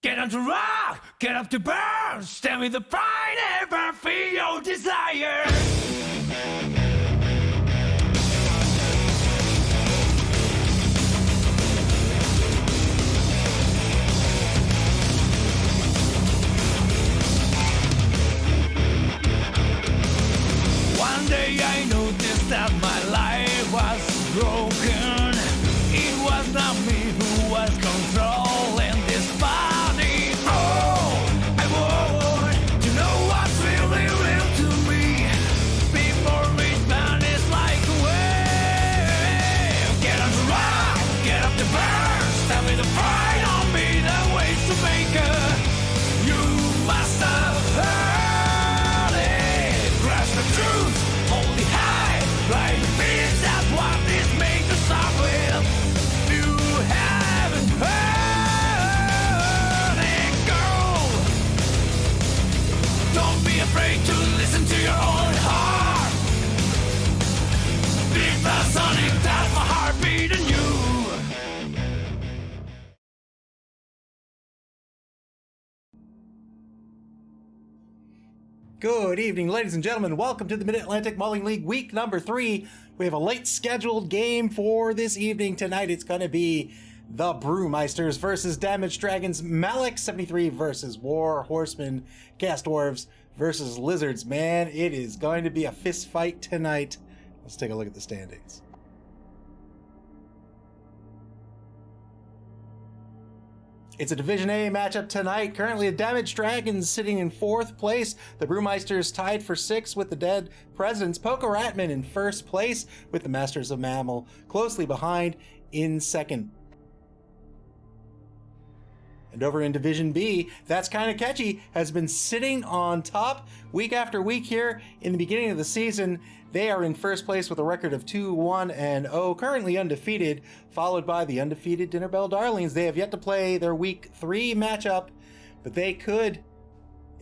Get on to rock, get up to burn, stand with the pride, ever feel your desire. One day I noticed that my life was broken. It was not me who was controlling this body. Oh, I want to know what's really real to me. Before it vanishes like a wave. Get on the rock, get up the burst. Tell me the pride on me, the ways to make it. You must have heard it. Grasp the truth, hold it high. Right the beats, that's what this makes us start with. You haven't heard it, girl. Don't be afraid to listen to your own heart. Beat the sonic, that's my heartbeat in you. Good evening, ladies and gentlemen. Welcome to the Mid-Atlantic Mulling League week number 3. We have a late scheduled game for this evening. Tonight it's going to be the Brewmeisters versus Damaged Dragons, Malik 73 versus War Horsemen, Chaos Dwarves versus Lizards. Man, it is going to be a fist fight tonight. Let's take a look at the standings. It's a Division A matchup tonight. Currently, the Damaged Dragons sitting in 4th place. The Brewmeisters tied for 6th with the Dead Presidents. Poco Ratman in 1st place with the Masters of MAML closely behind in 2nd. And over in Division B, That's Kinda Catchy has been sitting on top week after week here in the beginning of the season. They are in 1st place with a record of 2-1-0, currently undefeated, followed by the undefeated Dinner Bell Darlings. They have yet to play their week 3 matchup, but they could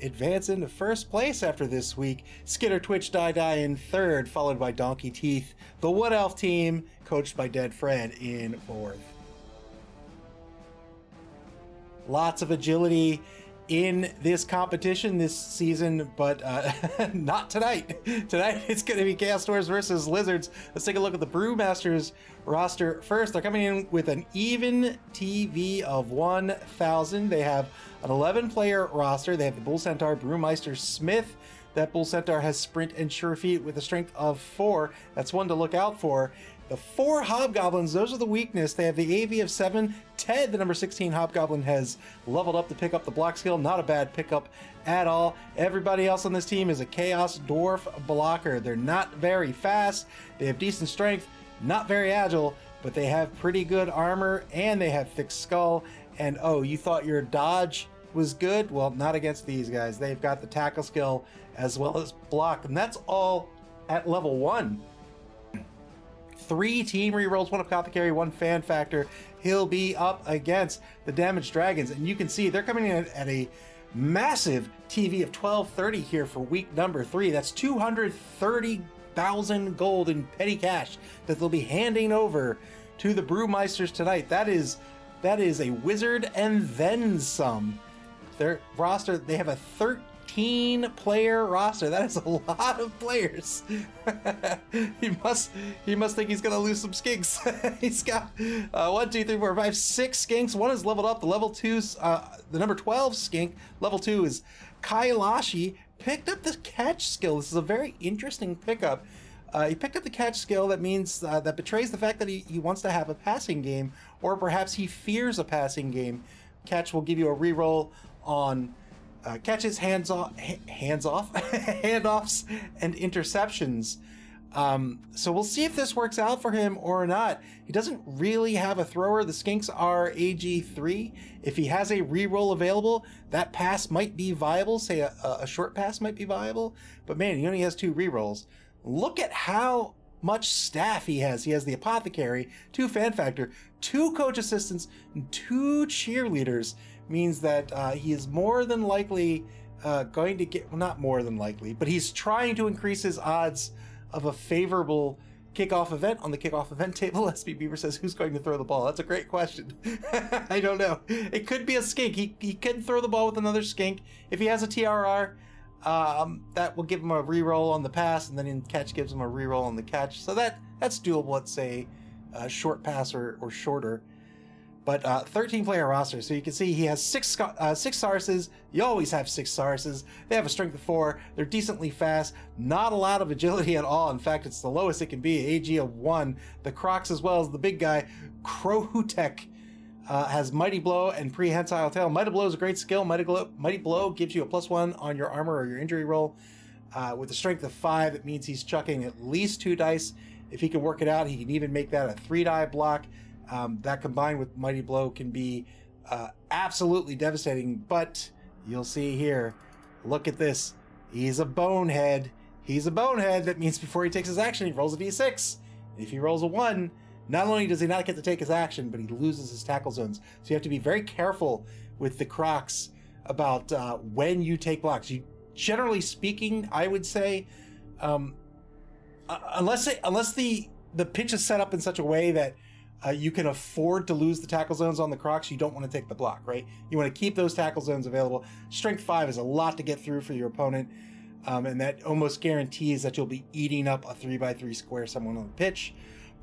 advance into 1st place after this week. Skitter Twitch Die in 3rd, followed by Donkey Teeth, the Wood Elf team, coached by Dead Fred, in 4th. Lots of agility in this competition this season, but not tonight. Tonight it's going to be Chaos Dwarves versus Lizards. Let's take a look at the Brewmasters roster first. They're coming in with an even TV of 1,000. They have an 11-player roster. They have the Bull Centaur, Brewmeister Smith. That Bull Centaur has sprint and sure feet with a strength of 4. That's one to look out for. The 4 Hobgoblins, those are the weakness. They have the AV of 7. Ted, the number 16 Hobgoblin, has leveled up to pick up the block skill. Not a bad pickup at all. Everybody else on this team is a Chaos Dwarf blocker. They're not very fast. They have decent strength, not very agile, but they have pretty good armor, and they have thick skull. And oh, you thought your dodge was good? Well, not against these guys. They've got the tackle skill as well as block, and that's all at level 1. 3 team rerolls, 1 apothecary, 1 fan factor. He'll be up against the Damaged Dragons, and you can see they're coming in at a massive TV of 1230 here for week number 3. That's 230,000 gold in petty cash that they'll be handing over to the Brewmeisters tonight. That is a wizard and then some. Their roster, they have a 13-player roster. That is a lot of players. he must think he's gonna lose some skinks. He's got 1, 2, 3, 4, 5, 6 skinks. One is leveled up. The level 2's the number 12 skink. Level 2 is Kailashi. Picked up the catch skill. This is a very interesting pickup. He picked up the catch skill. That means that betrays the fact that he wants to have a passing game, or perhaps he fears a passing game. Catch will give you a reroll on catches, handoffs, and interceptions. So we'll see if this works out for him or not. He doesn't really have a thrower. The skinks are AG3. If he has a reroll available, that pass might be viable. Say a short pass might be viable. But man, he only has 2 rerolls. Look at how much staff he has. He has the apothecary, 2 fan factor, 2 coach assistants, and 2 cheerleaders. Means that he is more than likely going to get, well, not more than likely, but he's trying to increase his odds of a favorable kickoff event on the kickoff event table. SB Beaver says, who's going to throw the ball? That's a great question. I don't know. It could be a skink. He could throw the ball with another skink. If he has a TRR, that will give him a reroll on the pass, and then in catch gives him a reroll on the catch. So that's doable at, say, short pass or shorter. But 13-player roster, so you can see he has six Sarses. You always have 6 Sarses. They have a strength of 4. They're decently fast. Not a lot of agility at all. In fact, it's the lowest it can be. AG of 1. The Crocs, as well as the big guy, Krohutek, has Mighty Blow and Prehensile Tail. Mighty Blow is a great skill. Mighty Blow gives you a +1 on your armor or your injury roll. With a strength of 5, it means he's chucking at least 2 dice. If he can work it out, he can even make that a 3-die block. That combined with Mighty Blow can be absolutely devastating, but you'll see here, look at this. He's a bonehead. He's a bonehead. That means before he takes his action, he rolls a d6. If he rolls a 1, not only does he not get to take his action, but he loses his tackle zones. So you have to be very careful with the Crocs about when you take blocks. Generally speaking, I would say, unless the pitch is set up in such a way that you can afford to lose the tackle zones on the Crocs, you don't want to take the block, right? You want to keep those tackle zones available. Strength 5 is a lot to get through for your opponent, and that almost guarantees that you'll be eating up a 3x3 square someone on the pitch.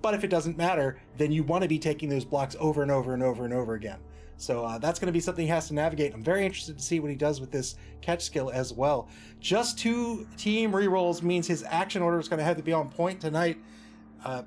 But if it doesn't matter, then you want to be taking those blocks over and over and over and over again. So that's going to be something he has to navigate. I'm very interested to see what he does with this catch skill as well. Just 2 team rerolls means his action order is going to have to be on point tonight.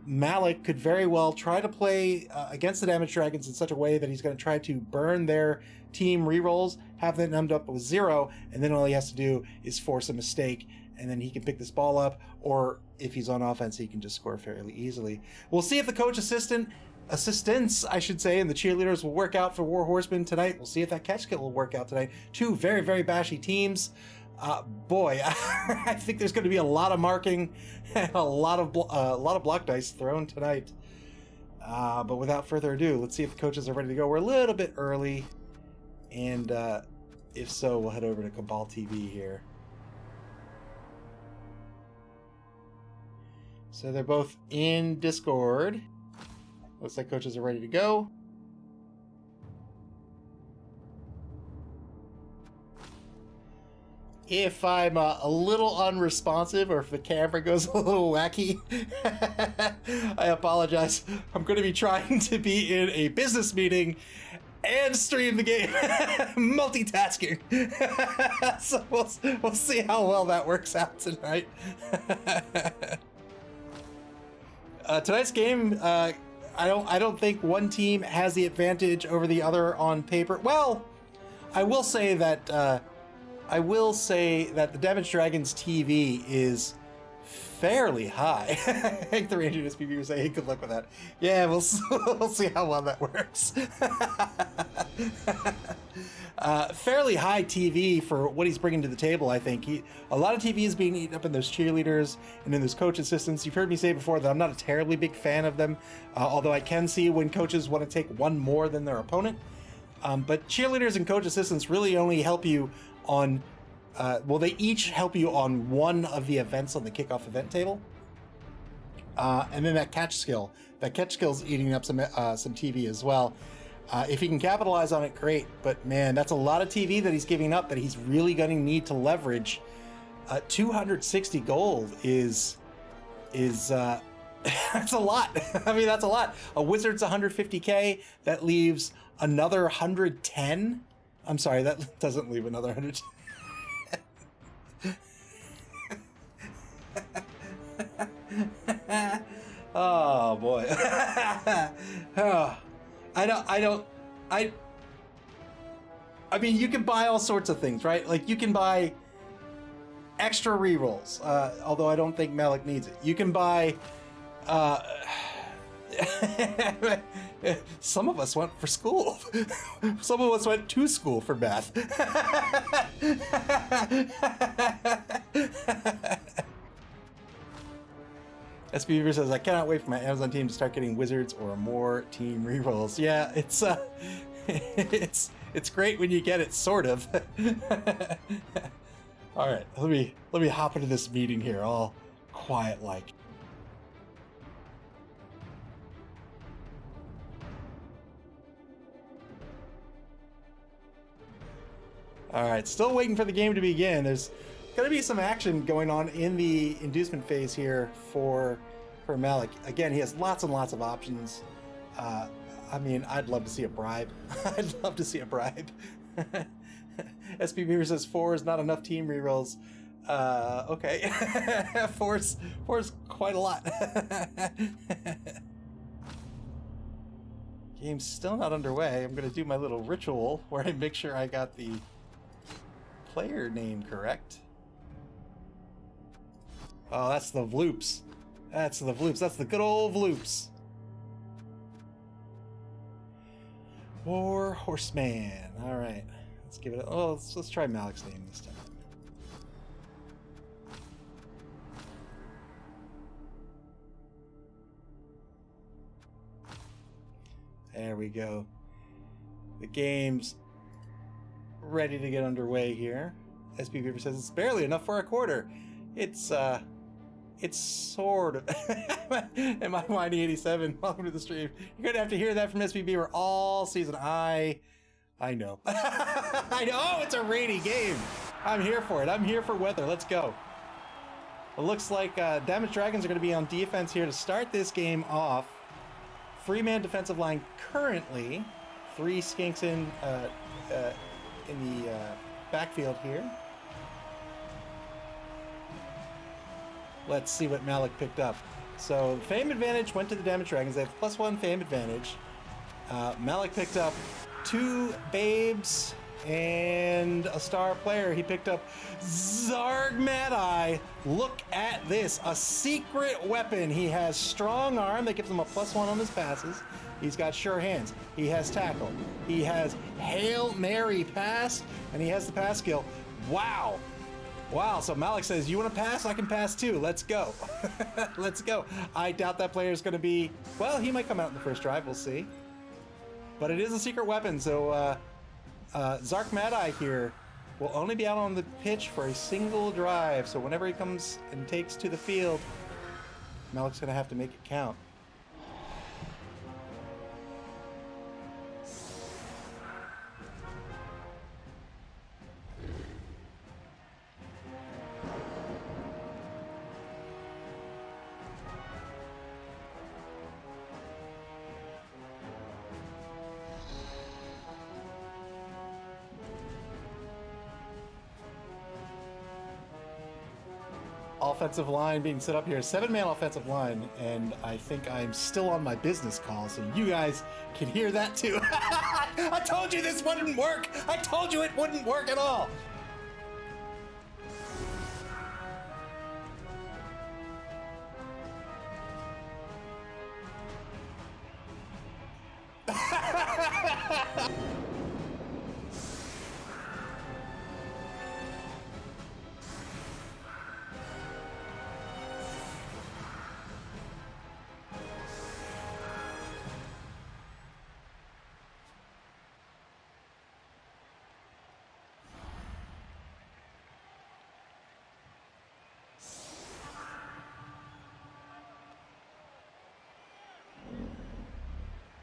Malik could very well try to play against the Damage Dragons in such a way that he's going to try to burn their team rerolls, have them end up with 0, and then all he has to do is force a mistake, and then he can pick this ball up, or if he's on offense, he can just score fairly easily. We'll see if the coach assistants, I should say, and the cheerleaders will work out for War Horsemen tonight. We'll see if that catch skill will work out tonight. 2 very, very bashy teams. Boy, I think there's going to be a lot of marking and a lot of block dice thrown tonight. But without further ado, let's see if the coaches are ready to go. We're a little bit early, and if so, we'll head over to Cabal TV here. So they're both in Discord. Looks like coaches are ready to go. If I'm a little unresponsive or if the camera goes a little wacky, I apologize. I'm going to be trying to be in a business meeting and stream the game. Multitasking. So we'll see how well that works out tonight. Tonight's game, I don't think one team has the advantage over the other on paper. Well, I will say that the Damage Dragons TV is fairly high. Hank the Ranger SPV was saying, hey, good luck with that. Yeah, we'll see how well that works. Fairly high TV for what he's bringing to the table, I think. A lot of TV is being eaten up in those cheerleaders and in those coach assistants. You've heard me say before that I'm not a terribly big fan of them, although I can see when coaches want to take one more than their opponent. But cheerleaders and coach assistants really only help you on, they each help you on one of the events on the kickoff event table. And then that catch skill. That catch skill's eating up some TV as well. If he can capitalize on it, great. But man, that's a lot of TV that he's giving up that he's really going to need to leverage. 260 gold is that's a lot. I mean, that's a lot. A wizard's 150k. That leaves another 110. I'm sorry, that doesn't leave another 110. Oh boy. Oh. I mean, you can buy all sorts of things, right? Like you can buy extra rerolls, although I don't think Malik needs it. You can buy some of us went for school. Some of us went to school for math. SBV says, I cannot wait for my Amazon team to start getting wizards or more team rerolls. Yeah, it's great when you get it, sort of. All right, let me hop into this meeting here, all quiet like. All right, still waiting for the game to begin. There's going to be some action going on in the inducement phase here for Malik. Again, he has lots and lots of options. I mean, I'd love to see a bribe. I'd love to see a bribe. SP Beaver says 4 is not enough team rerolls. Okay. 4's quite a lot. Game's still not underway. I'm going to do my little ritual where I make sure I got the player name correct. Oh, that's the Vloops. That's the Vloops. That's the good old Vloops. War Horseman. All right. Let's give it a... Oh, let's try Malik's name this time. There we go. The game's ready to get underway here. SP Beaver says it's barely enough for a quarter. It's sort of. Am I whiny 87? Welcome to the stream. You're gonna have to hear that from SP Beaver all season. I know. I know. Oh, it's a rainy game. I'm here for it. I'm here for weather. Let's go. It looks like Damaged Dragons are going to be on defense here to start this game off. 3-man defensive line currently. 3 skinks in the backfield here. Let's see what Malik picked up. So the fame advantage went to the Damaged Dragons. They have +1 fame advantage. Malik picked up 2 babes and a star player. He picked up Zarg Mad-Eye. Look at this, a secret weapon. He has strong arm that gives him a +1 on his passes. He's got sure hands. He has tackle. He has Hail Mary pass, and he has the pass skill. Wow. Wow, so Malik says, you want to pass? I can pass too. Let's go. Let's go. I doubt that player is going to be, well, he might come out in the first drive. We'll see. But it is a secret weapon, so Zark Mad-Eye here will only be out on the pitch for a single drive. So whenever he comes and takes to the field, Malik's going to have to make it count. Offensive line being set up here, 7-man offensive line, and I think I'm still on my business call, so you guys can hear that too. I told you this wouldn't work. I told you it wouldn't work at all.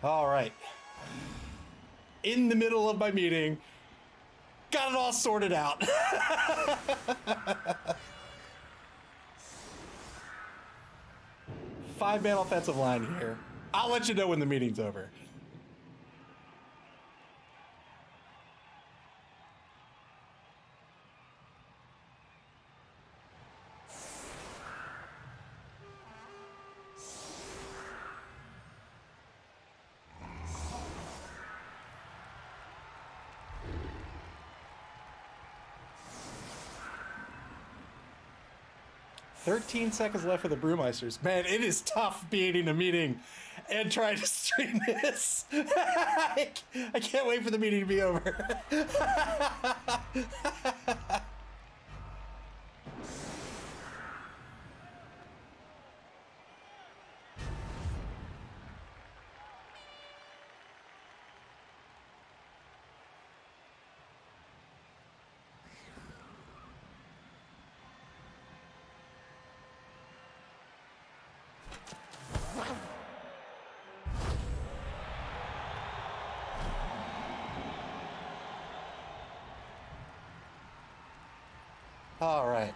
All right. In the middle of my meeting, got it all sorted out. 5-man offensive line here. I'll let you know when the meeting's over. "13 seconds left for the Brewmeisters." Man, it is tough being in a meeting and trying to stream this. I can't wait for the meeting to be over. All right.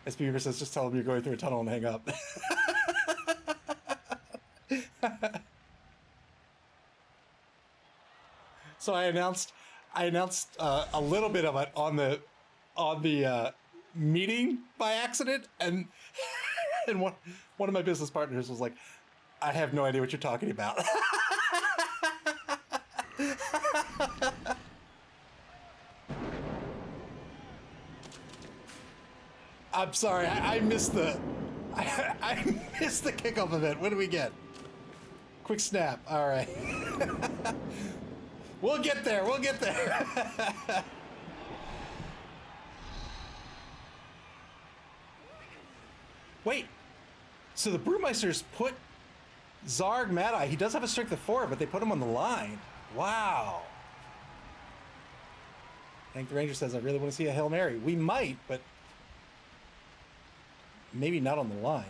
As Beaver says, just tell them you're going through a tunnel and hang up. So I announced a little bit of it on the meeting by accident, and one of my business partners was like, "I have no idea what you're talking about." I'm sorry, I missed the I missed the kickoff event. What do we get? Quick snap. All right. We'll get there. We'll get there. Wait. So the Brewmeisters put Zarg Mad-Eye. He does have a strength of 4, but they put him on the line. Wow. Hank the Ranger says, I really want to see a Hail Mary. We might, but maybe not on the line.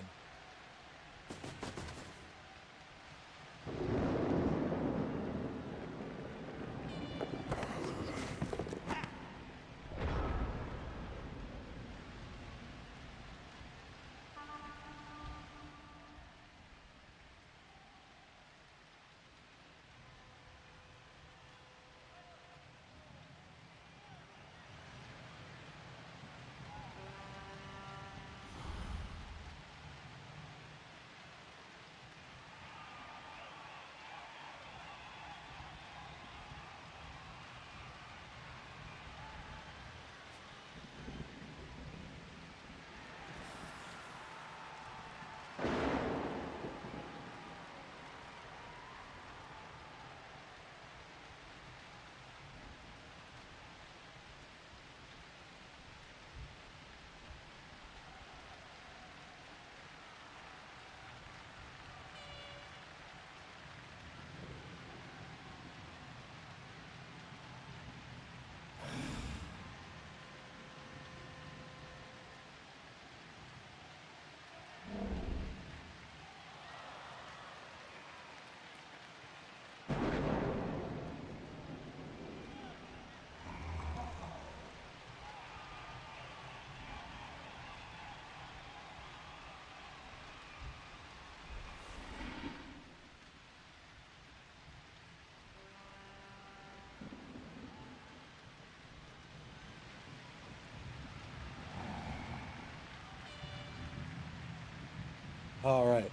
All right.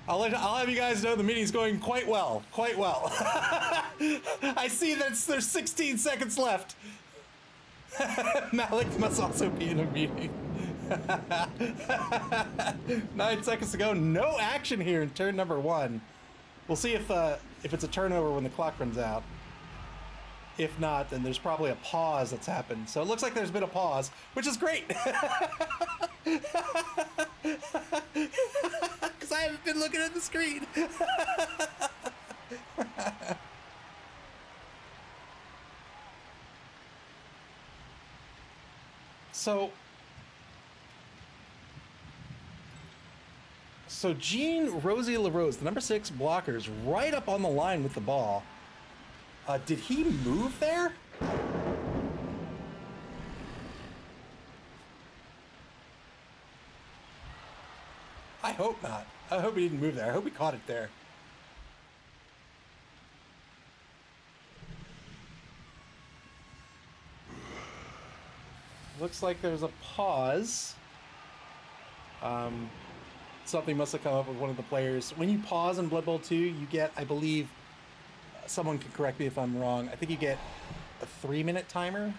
I'll have you guys know the meeting's going quite well. Quite well. I see that there's 16 seconds left. Malik must also be in a meeting. 9 seconds to go. No action here in turn number 1. We'll see if it's a turnover when the clock runs out. If not, then there's probably a pause that's happened. So it looks like there's been a pause, which is great. Because I haven't been looking at the screen. So Jean Rosie LaRose, the number 6 blockers, right up on the line with the ball. Did he move there? I hope not. I hope he didn't move there. I hope he caught it there. Looks like there's a pause. Something must have come up with one of the players. When you pause in Blood Bowl 2, you get, I believe, someone can correct me if I'm wrong, I think you get a 3-minute timer.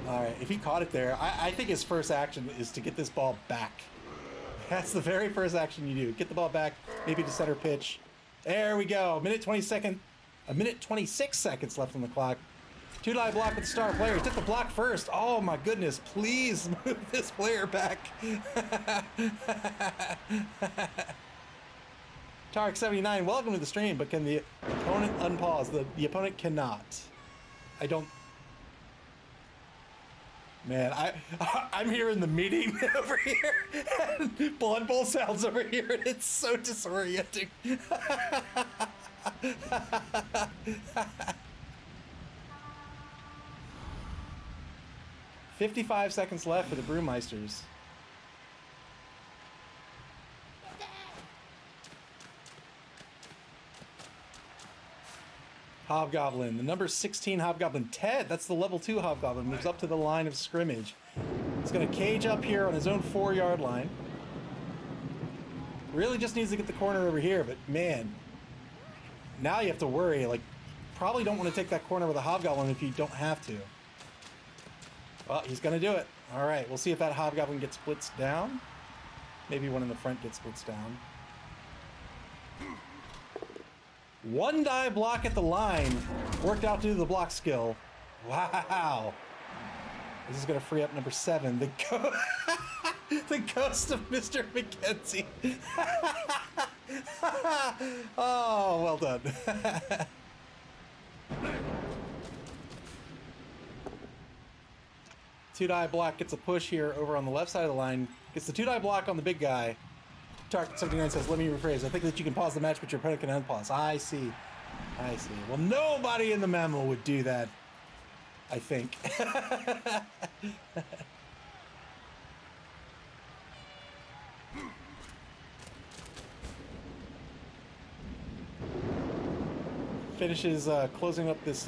All right, if he caught it there, I think his first action is to get this ball back. That's the very first action you do. Get the ball back, maybe to center pitch. There we go. A minute 26 seconds left on the clock. 2-line block with the star player. He took the block first. Oh my goodness, please move this player back. Tarek79, welcome to the stream, but can the opponent unpause? The opponent cannot. I don't... Man, I'm hearing the meeting over here, and Blood Bowl sounds over here, and it's so disorienting. 55 seconds left for the Brewmeisters. Hobgoblin, the number 16 Hobgoblin, Ted, that's the level 2 Hobgoblin, moves up to the line of scrimmage. He's going to cage up here on his own 4-yard line. Really just needs to get the corner over here, but man, now you have to worry. Like, probably don't want to take that corner with a Hobgoblin if you don't have to. Well, he's going to do it. All right, we'll see if that Hobgoblin gets blitzed down. Maybe one in the front gets blitzed down. One die block at the line. Worked out due to the block skill. Wow. This is going to free up number 7. The ghost of Mr. McKenzie. Oh, well done. Two-die block gets a push here over on the left side of the line. Gets the two-die block on the big guy. Target 79 says, let me rephrase. I think that you can pause the match, but your opponent can unpause. I see. I see. Well, nobody in the MAML would do that, I think. Finishes closing up this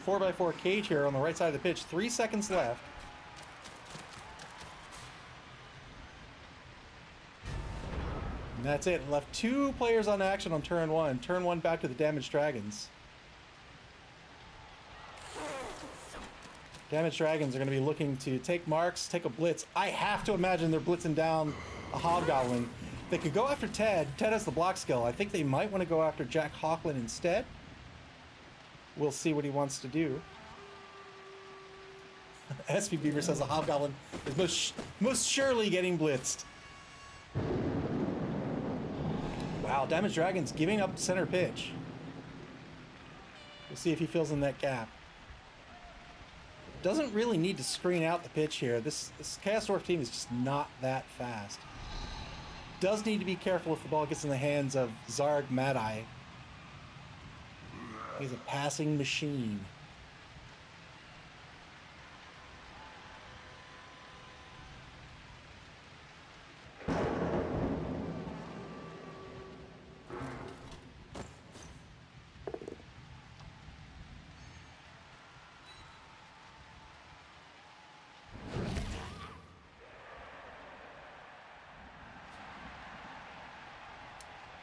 4x4 cage here on the right side of the pitch. 3 seconds left. And that's it. Left 2 players on action on turn 1. Turn 1 back to the Damaged Dragons. Damaged Dragons are going to be looking to take marks, take a blitz. I have to imagine they're blitzing down a Hobgoblin. They could go after Ted. Ted has the block skill. I think they might want to go after Jack Hawkland instead. We'll see what he wants to do. SV Beaver says the Hobgoblin is most surely getting blitzed. Wow, Damaged Dragons giving up center pitch. We'll see if he fills in that gap. Doesn't really need to screen out the pitch here. This Chaos Dwarf team is just not that fast. Does need to be careful if the ball gets in the hands of Zarg Mad-Eye. He's a passing machine.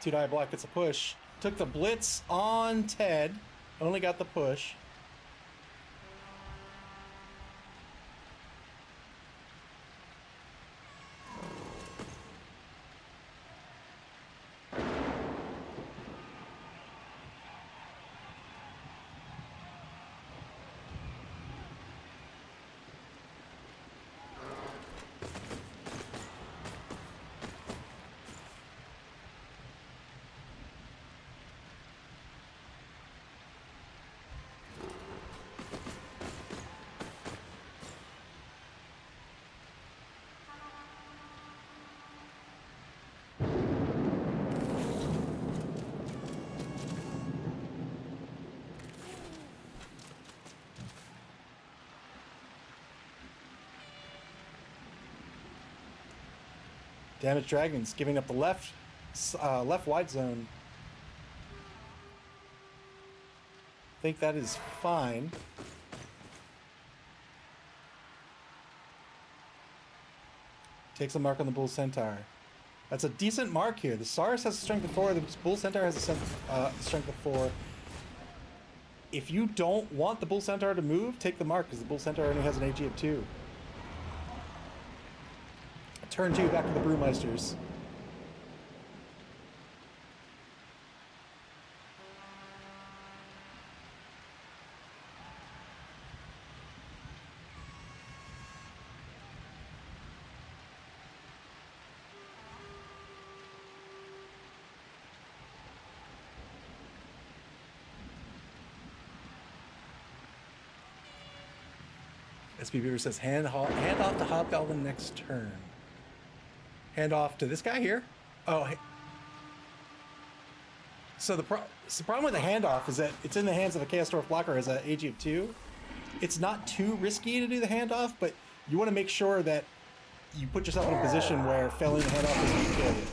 Two-die block gets a push. Took the blitz on Ted. Only got the push. Damaged Dragons giving up the left wide zone. Think that is fine. Takes a mark on the Bull Centaur. That's a decent mark here. The Saurus has a strength of 4. The Bull Centaur has a strength of 4. If you don't want the Bull Centaur to move, take the mark because the Bull Centaur only has an AG of 2. Turn 2 back to the Brewmeisters. SB Beaver says hand off to Hobgoblin next turn. Hand off to this guy here. Oh, so the problem with the handoff is that it's in the hands of a Chaos Dwarf blocker as an AG of 2. It's not too risky to do the handoff, but you want to make sure that you put yourself in a position where failing the handoff is going to kill you.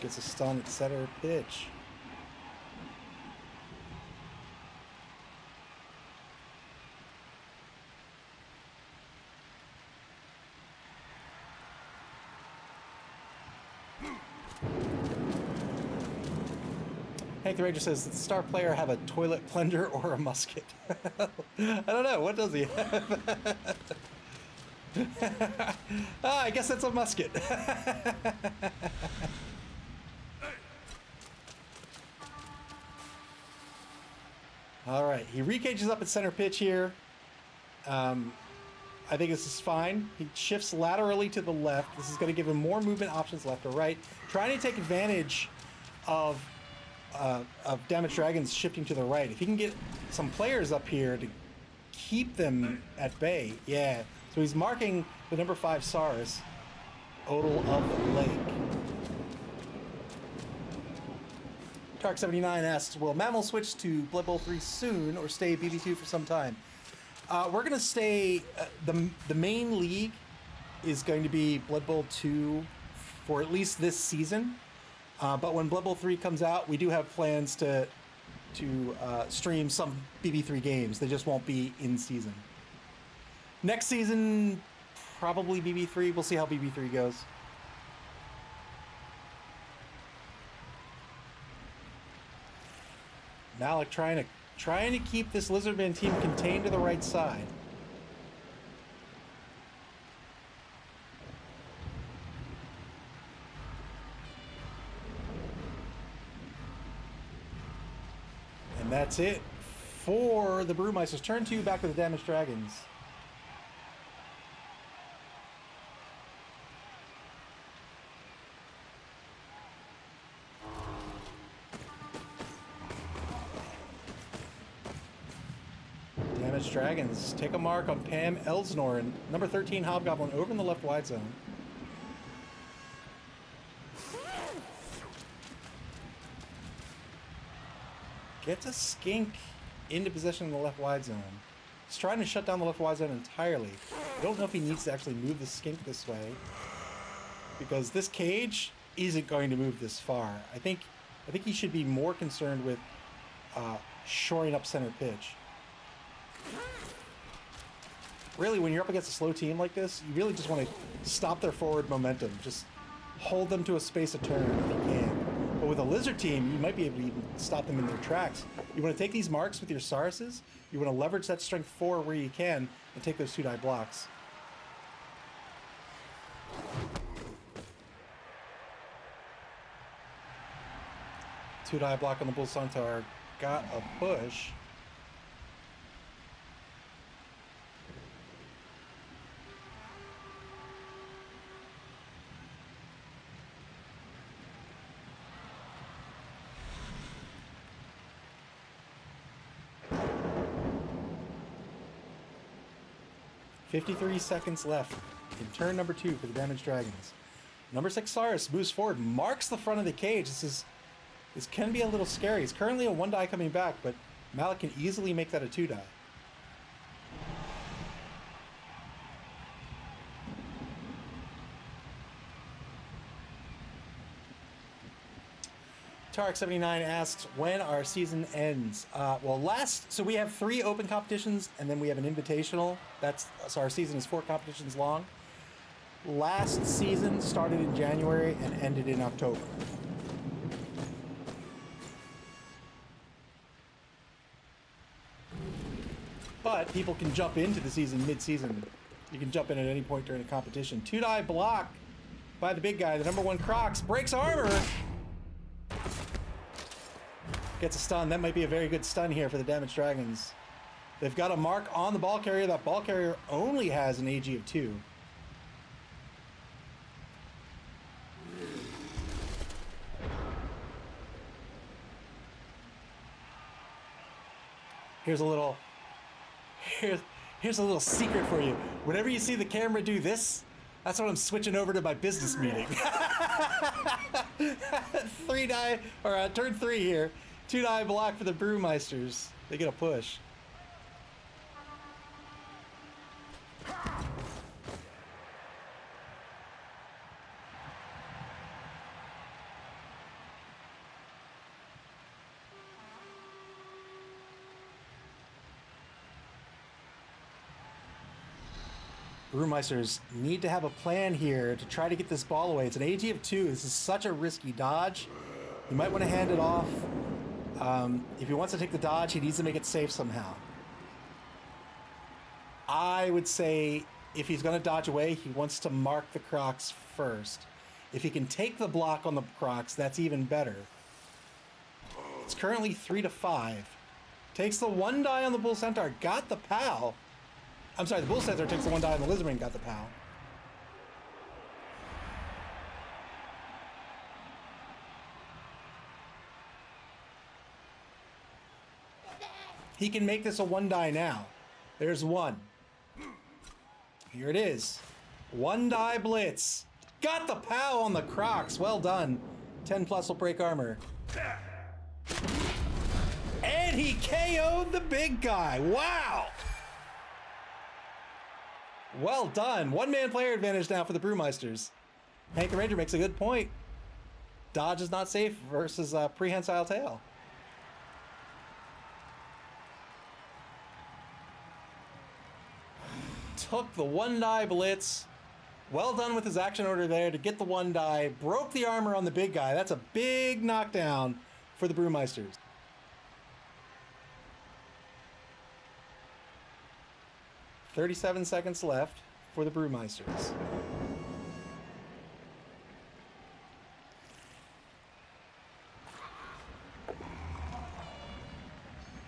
Gets a stun at center pitch. Hank the Ranger says, does the star player have a toilet plunger or a musket? I don't know. What does he have? I guess that's a musket. All right. He recages up at center pitch here. I think this is fine. He shifts laterally to the left. This is going to give him more movement options left or right. Trying to take advantage of Damaged Dragons shifting to the right. If he can get some players up here to keep them at bay, yeah. So he's marking the number 5 Saurus, Odal of the Lake. Tark79 asks, will MAML switch to Blood Bowl 3 soon or stay BB2 for some time? We're going to stay, the main league is going to be Blood Bowl 2 for at least this season. But when Blood Bowl 3 comes out, we do have plans to stream some BB3 games. They just won't be in season. Next season, probably BB3. We'll see how BB3 goes. Malik trying to keep this Lizardman team contained to the right side. And that's it for the Brewmeisters. Turn 2 back to the Damaged Dragons. Damaged Dragons take a mark on Pam Elsnoren, number 13 Hobgoblin, over in the left wide zone. Gets a skink into possession in the left wide zone. He's trying to shut down the left wide zone entirely. I don't know if he needs to actually move the skink this way, because this cage isn't going to move this far. I think he should be more concerned with shoring up center pitch. Really, when you're up against a slow team like this, you really just want to stop their forward momentum. Just hold them to a space of turn if you can. But with a lizard team, you might be able to even stop them in their tracks. You want to take these marks with your Sauruses. You want to leverage that strength 4 where you can and take those 2-die blocks. Two-die block on the Bull Centaur. Got a push. $53 seconds left in turn number 2 for the Damaged Dragons. Number 6 Saurus moves forward, marks the front of the cage. This can be a little scary. It's currently a 1-die coming back, but Malik can easily make that a 2-die. Tarek79 asks when our season ends. So we have 3 open competitions and then we have an invitational. So our season is 4 competitions long. Last season started in January and ended in October. But people can jump into the season mid-season. You can jump in at any point during a competition. 2-die block by the big guy, the number 1 Crocs, breaks armor. Gets a stun. That might be a very good stun here for the Damaged Dragons. They've got a mark on the ball carrier. That ball carrier only has an AG of 2. Here's a little here's a little secret for you. Whenever you see the camera do this, that's when I'm switching over to my business meeting. 3-die, or turn 3 here. 2-die block for the Brewmeisters. They get a push. Brewmeisters need to have a plan here to try to get this ball away. It's an AG of 2. This is such a risky dodge. You might want to hand it off. If he wants to take the dodge, he needs to make it safe somehow. I would say if he's going to dodge away, he wants to mark the Crocs first. If he can take the block on the Crocs, that's even better. It's currently 3-5. Takes the 1-die on the Bull Centaur. Got the POW. I'm sorry, the Bull Centaur takes the 1-die and the Lizardman got the POW. He can make this a 1-die now. There's 1. Here it is. 1-die blitz. Got the POW on the Crocs. Well done. 10 plus will break armor. And he KO'd the big guy. Wow. Well done. 1-man player advantage now for the Brewmeisters. Hank the Ranger makes a good point. Dodge is not safe versus prehensile tail. Took the 1-die blitz. Well done with his action order there to get the 1-die. Broke the armor on the big guy. That's a big knockdown for the Brewmeisters. "37 seconds left for the Brewmeisters.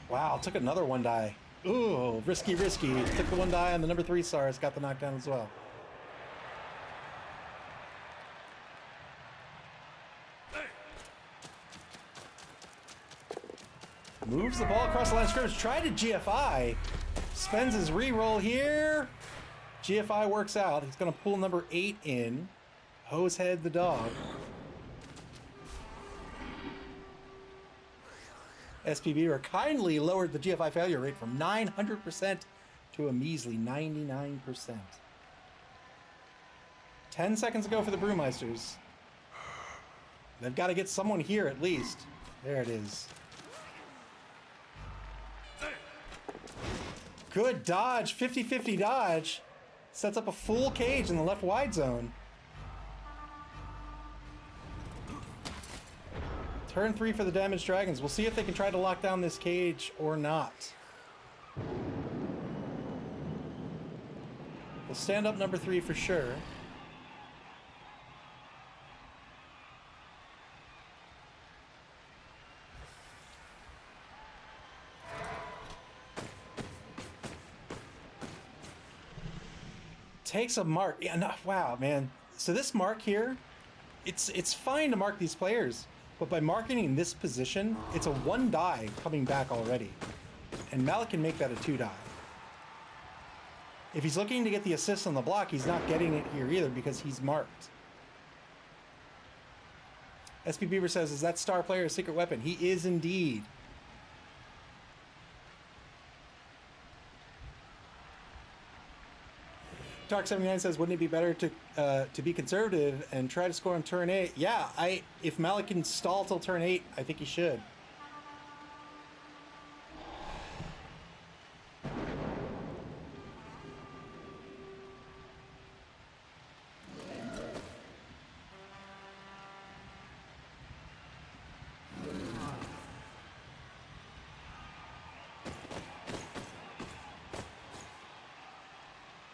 Wow, took another 1-die. Ooh, risky, risky. Took the 1-die on the number 3 stars, got the knockdown as well. Moves the ball across the line of scrimmage. Tried to GFI. Spends his re-roll here. GFI works out. He's going to pull number 8 in. Hosehead the dog. SPB kindly lowered the GFI failure rate from 900% to a measly 99%. 10 seconds to go for the Brewmeisters. They've got to get someone here at least. There it is. Good dodge, 50-50 dodge. Sets up a full cage in the left wide zone. Turn 3 for the Damaged Dragons. We'll see if they can try to lock down this cage or not. We'll stand up number 3 for sure. Takes a mark. Yeah, no, wow, man. So this mark here, it's fine to mark these players, but by marking this position, it's a 1-die coming back already. And Malik can make that a 2-die. If he's looking to get the assist on the block, he's not getting it here either because he's marked. SP Beaver says, is that star player a secret weapon? He is indeed. Dark79 says, wouldn't it be better to be conservative and try to score on turn 8? Yeah, if Malik can stall till turn 8, I think he should.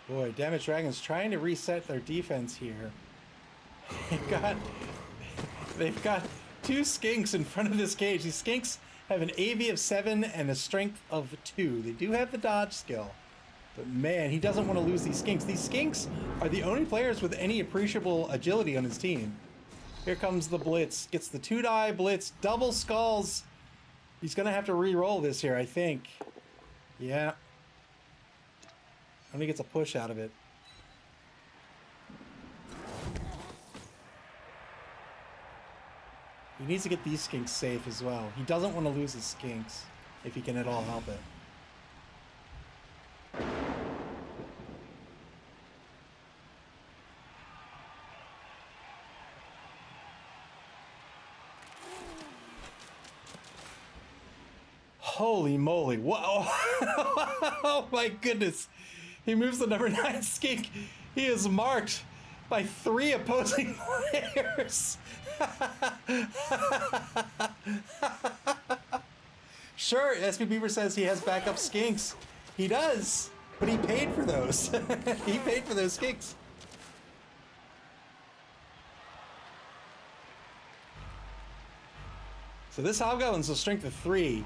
Boy, Damaged Dragons trying to reset their defense here. They've got 2 skinks in front of this cage. These skinks have an AV of 7 and a strength of 2. They do have the dodge skill. But man, he doesn't want to lose these skinks. These skinks are the only players with any appreciable agility on his team. Here comes the blitz. Gets the 2-die blitz. Double skulls. He's going to have to re-roll this here, I think. Yeah. Only gets a push out of it. He needs to get these skinks safe as well. He doesn't want to lose his skinks if he can at all help it. Holy moly. Whoa. Oh my goodness. He moves the number 9 skink. He is marked by 3 opposing players. Sure, SB Beaver says he has backup skinks. He does, but he paid for those. He paid for those skinks. So this Hobgoblin's a strength of 3.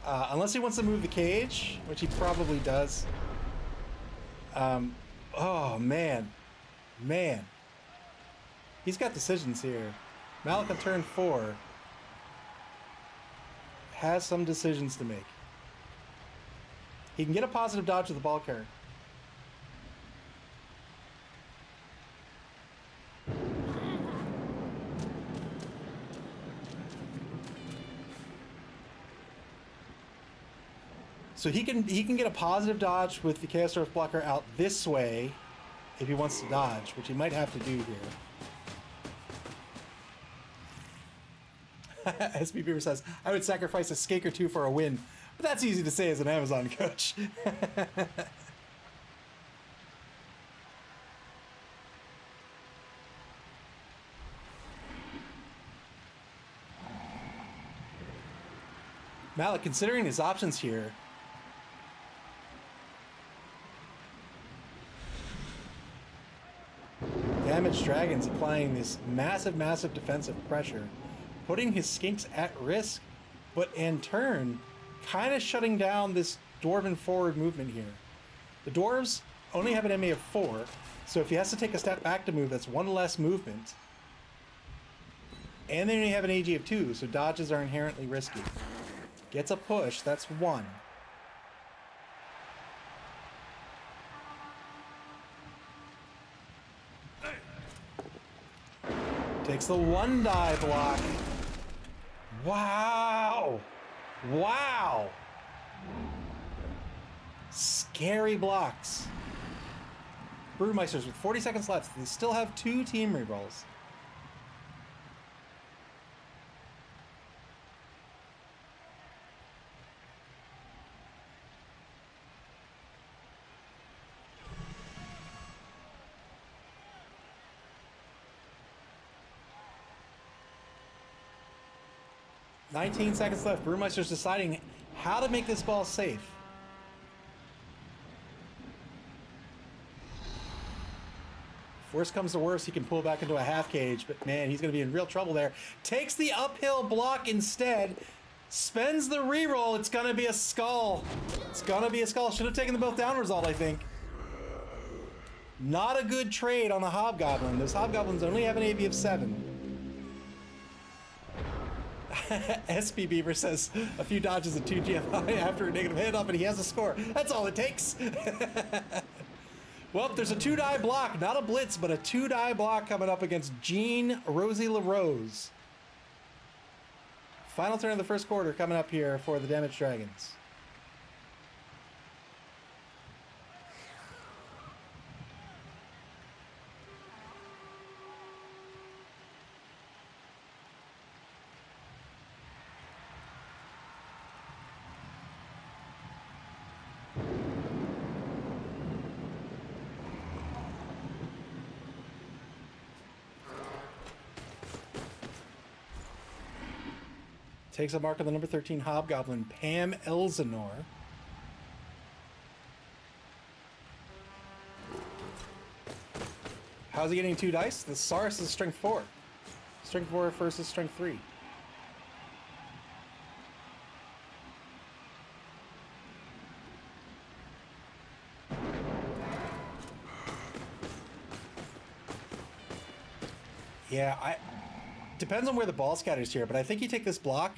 Unless he wants to move the cage, which he probably does. Oh, man. Man. He's got decisions here. Malik on turn 4 has some decisions to make. He can get a positive dodge with the ball carrier. So he can get a positive dodge with the Chaos Dwarf blocker out this way if he wants to dodge, which he might have to do here. SB Beaver says, I would sacrifice a skink or 2 for a win. But that's easy to say as an Amazon coach. Malik, considering his options here, Damaged Dragon's applying this massive, massive defensive pressure, putting his skinks at risk, but in turn, kind of shutting down this Dwarven forward movement here. The Dwarves only have an MA of 4, so if he has to take a step back to move, that's 1 less movement. And they only have an AG of 2, so dodges are inherently risky. Gets a push, that's 1. Takes the 1-die block. Wow! Wow! Scary blocks. Brewmeisters with 40 seconds left. They still have 2 team rerolls. $19 seconds left. Brewmeister's deciding how to make this ball safe. If worst comes to worst, he can pull back into a half cage, but man, he's going to be in real trouble there. Takes the uphill block instead. Spends the reroll. It's going to be a skull. It's going to be a skull. Should have taken the both down result, I think. Not a good trade on the Hobgoblin. Those Hobgoblins only have an AV of 7. SB Beaver says a few dodges and 2 GFI after a negative hit up and he has a score. That's all it takes. Well, there's a 2-die block, not a blitz, but a 2-die block coming up against Jean Rosie LaRose. Final turn of the first quarter coming up here for the Damaged Dragons. Takes a mark on the number 13 Hobgoblin, Pam Elsinore. How's he getting 2 dice? The Saurus is strength 4. Strength 4 versus strength 3. Yeah, depends on where the ball scatters here, but I think you take this block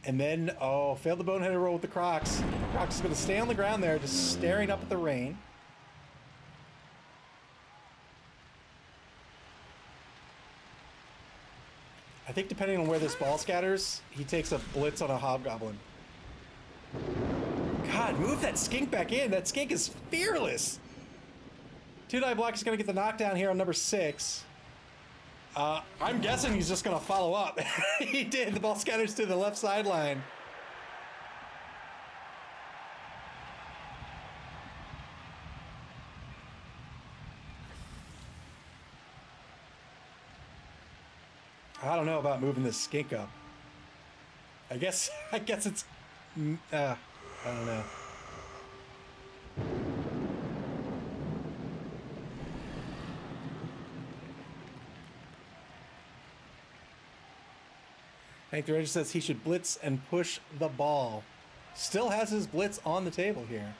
and then, oh, failed the boneheaded roll with the Crocs. Croc is going to stay on the ground there, just staring up at the rain. I think depending on where this ball scatters, he takes a blitz on a hobgoblin. God, move that skink back in. That skink is fearless. 2-die block is going to get the knockdown here on number 6. I'm guessing he's just going to follow up. He did. The ball scatters to the left sideline. I don't know about moving this skink up. I guess it's... I don't know. Hank the Ranger says he should blitz and push the ball. Still has his blitz on the table here.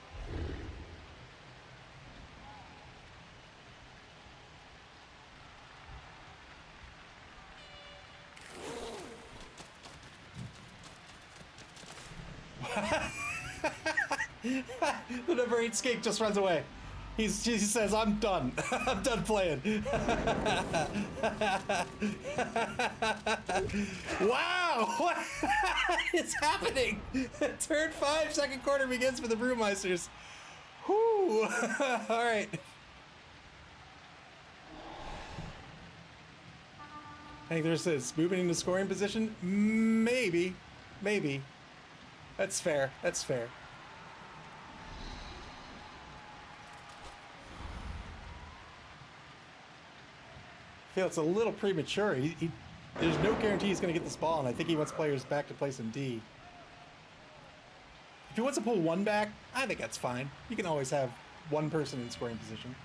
The number 8 skink just runs away. He says, I'm done. I'm done playing. Wow! What is happening? Turn 5, second quarter begins for the Brewmeisters. Whew. All right. I think there's this moving into scoring position. Maybe. That's fair. That's fair. I feel it's a little premature. There's no guarantee he's going to get this ball, and I think he wants players back to play some D. If he wants to pull one back, I think that's fine. You can always have one person in scoring position.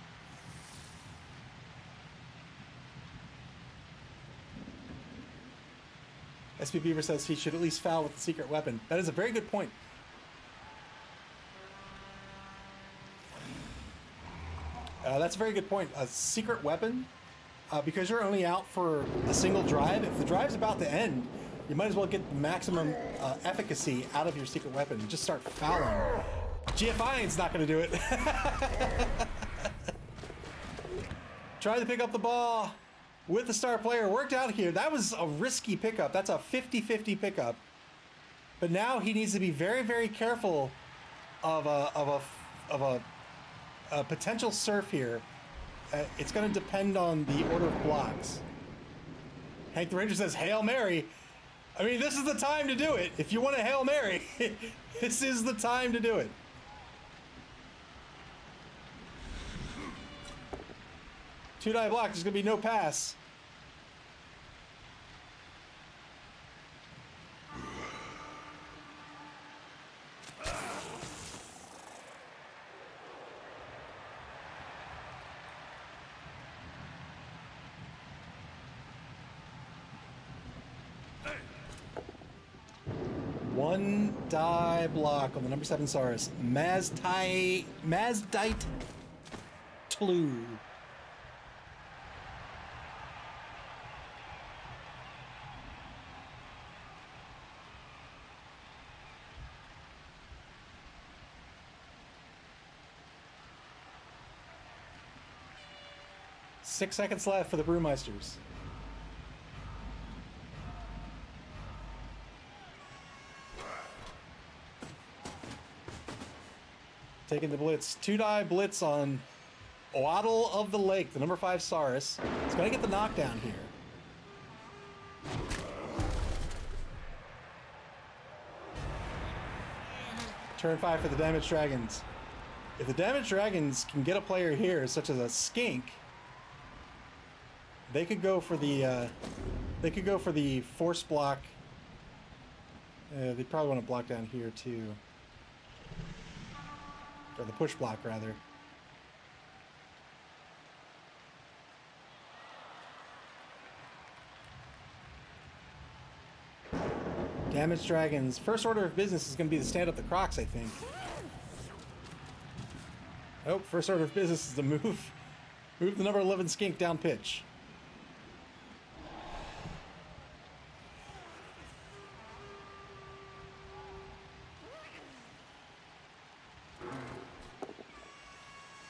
SP Beaver says he should at least foul with the secret weapon. That is a very good point. That's a very good point. A secret weapon, because you're only out for a single drive. If the drive's about to end, you might as well get maximum efficacy out of your secret weapon. Just start fouling. GFI's not going to do it. Try to pick up the ball with the star player. Worked out here. That was a risky pickup. That's a 50-50 pickup. But now he needs to be very, very careful of a potential surf here. It's going to depend on the order of blocks. Hank the Ranger says, Hail Mary. I mean, this is the time to do it. If you want a Hail Mary, this is the time to do it. Two-die block, there's going to be no pass. One die block on the number 7 Saurus. Mazdite Tlu. Six seconds left for the Brewmeisters. Taking the blitz. Two-die blitz on Waddle of the Lake, the number 5 Saurus. It's going to get the knockdown here. Turn 5 for the Damaged Dragons. If the Damaged Dragons can get a player here, such as a skink, they could go for the force block. They probably want to block down here too. Or the push block, rather. Damaged Dragons. First order of business is going to be to stand up the Crocs, I think. Oh, first order of business is to move the number 11 skink down pitch.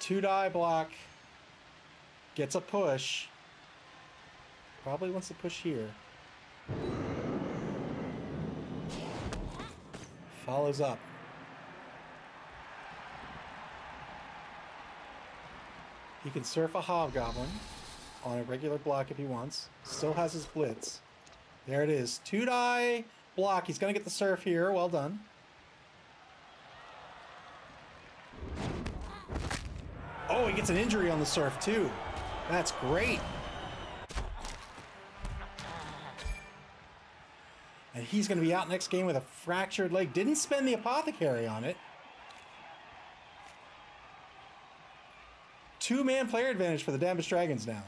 2-die block. Gets a push. Probably wants to push here. Follows up. He can surf a Hobgoblin on a regular block if he wants. Still has his Blitz. There it is. 2-die block. He's going to get the surf here. Well done. Oh, he gets an injury on the surf too. That's great. And he's going to be out next game with a fractured leg. Didn't spend the Apothecary on it. 2-man player advantage for the Damaged Dragons now.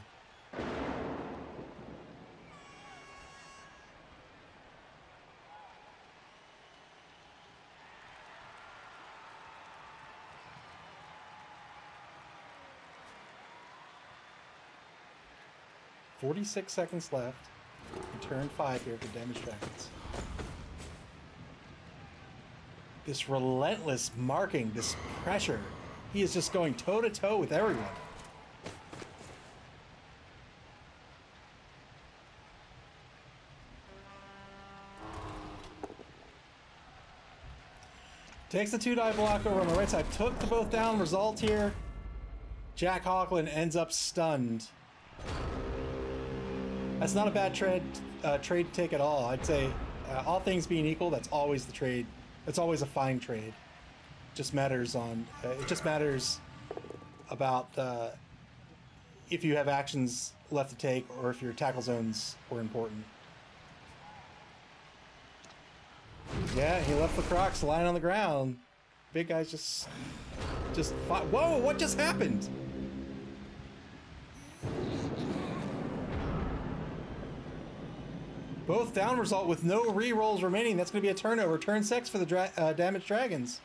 .46 seconds left. Turn 5 here for Damaged Dragons. This relentless marking, this pressure. He is just going toe-to-toe with everyone. Takes the 2-die block over on the right side. Took the both down result here. Jack Hawkland ends up stunned. That's not a bad trade to take at all. I'd say, all things being equal, that's always the trade. It's always a fine trade. Just matters on. It just matters about if you have actions left to take, or if your tackle zones were important. Yeah, he left the Crocs lying on the ground. Big guys just fought. Whoa! What just happened? Both down result with no re-rolls remaining. That's going to be a turnover. Turn 6 for the Damaged Dragons.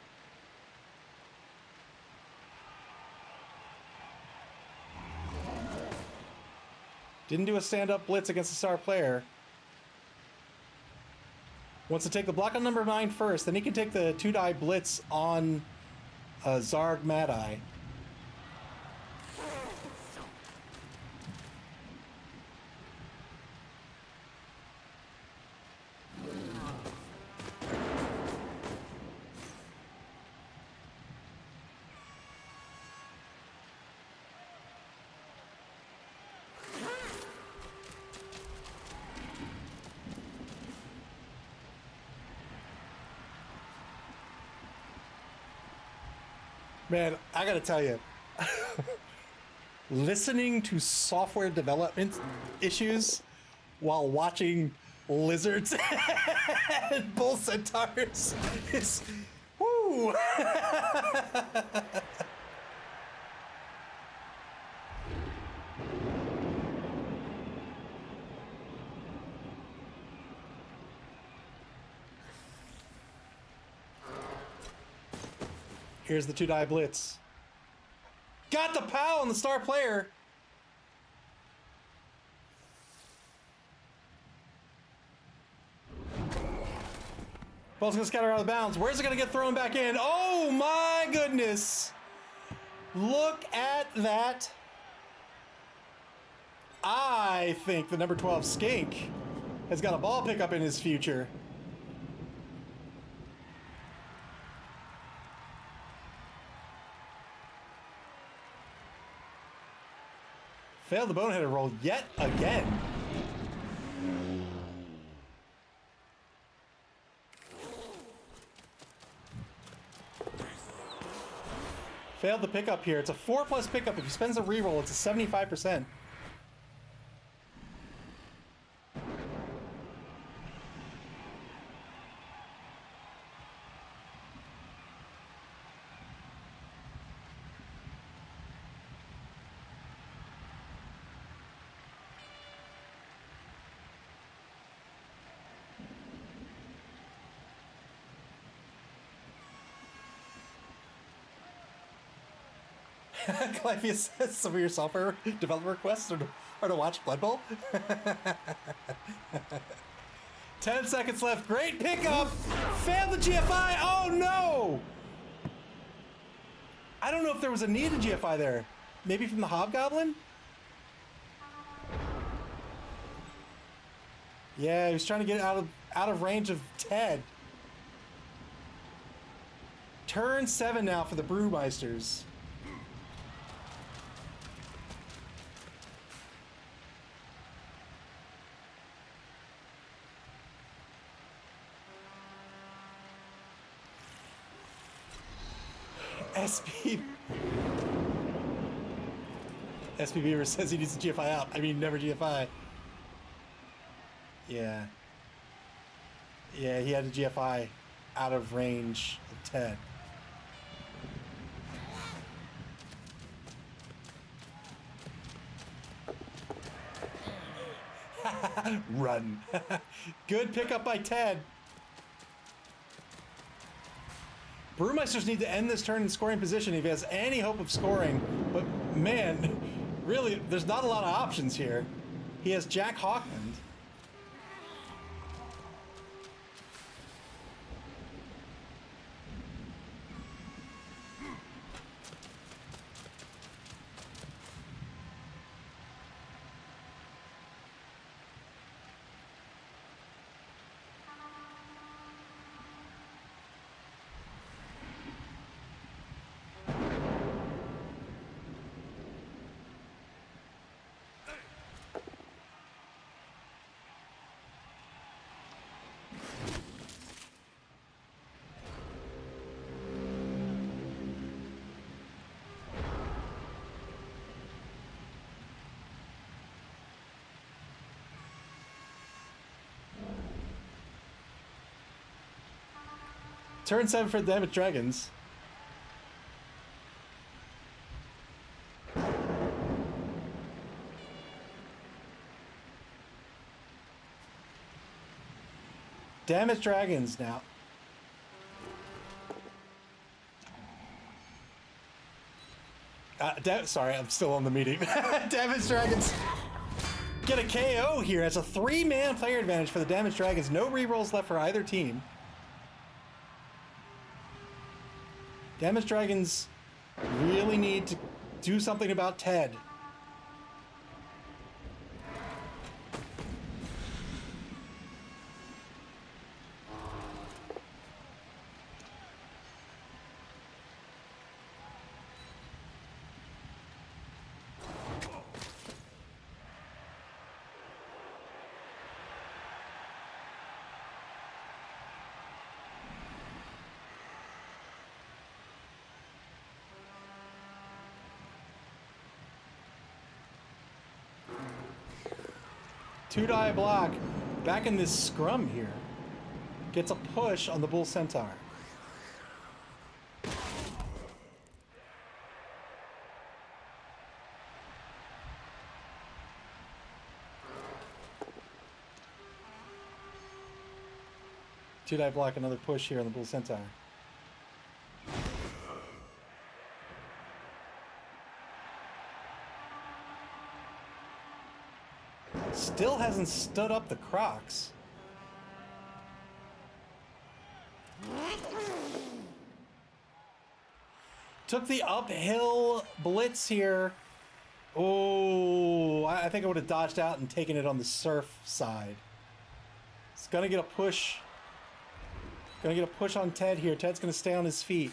Didn't do a stand-up blitz against the star player. Wants to take the block on number 9 first. Then he can take the 2-die blitz on Zarg Mad-Eye. Man, I gotta tell you, listening to software development issues while watching lizards and bull centaurs is, woo! Here's the 2-die blitz. Got the POW on the star player. Ball's gonna scatter out of bounds. Where's it gonna get thrown back in? Oh my goodness. Look at that. I think the number 12 Skink has got a ball pickup in his future. Failed the boneheader roll yet again. Failed the pickup here. It's a 4+ pickup. If he spends a reroll, it's a 75%. Clive says some of your software developer requests are to watch Blood Bowl. 10 seconds left. Great pickup. Failed the GFI. Oh no! I don't know if there was a need to GFI there. Maybe from the Hobgoblin? Yeah, he was trying to get out of range of Ted. Turn 7 now for the Brewmeisters. SP Beaver says he needs to GFI out. I mean, never GFI. Yeah. Yeah, he had to GFI out of range of Ted. Run. Good pickup by Ted. Brewmeisters need to end this turn in scoring position if he has any hope of scoring. But man, really, there's not a lot of options here. He has Jack Hawkland. Turn 7 for the Damaged Dragons. Damaged Dragons now. Sorry, I'm still on the meeting. Damaged Dragons get a KO here. It's a 3-man player advantage for the Damaged Dragons. No rerolls left for either team. Damaged Dragons really need to do something about Ted. Two-die block back in this scrum here. Gets a push on the Bull Centaur. Two-die block, another push here on the Bull Centaur. Still hasn't stood up the Crocs. Took the uphill blitz here. Oh, I think I would have dodged out and taken it on the surf side. It's gonna get a push. Gonna get a push on Ted here. Ted's gonna stay on his feet.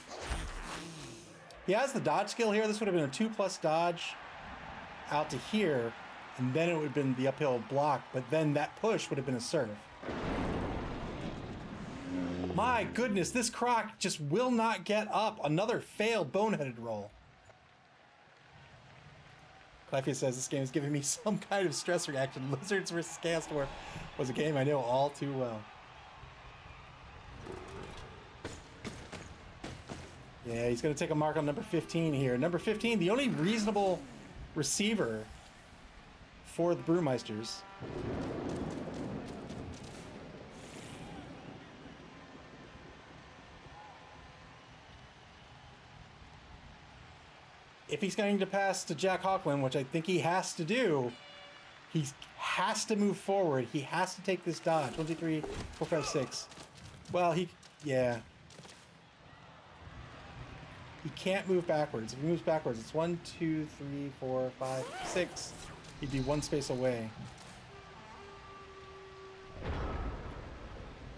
He has the dodge skill here. This would have been a 2+ dodge out to here. And then it would have been the uphill block, but then that push would have been a serve. My goodness, this Croc just will not get up. Another failed boneheaded roll. Clefia says this game is giving me some kind of stress reaction. Lizards vs. Chaos Dwarf was a game I know all too well. Yeah, he's going to take a mark on number 15 here. Number 15, the only reasonable receiver for the Brewmeisters. If he's going to pass to Jack Hawkland, which I think he has to do, he has to move forward. He has to take this dodge. 1, 2, 3, 4, 5, 6. Well, yeah. He can't move backwards. If he moves backwards, it's 1, 2, 3, 4, 5, 6. He'd be one space away.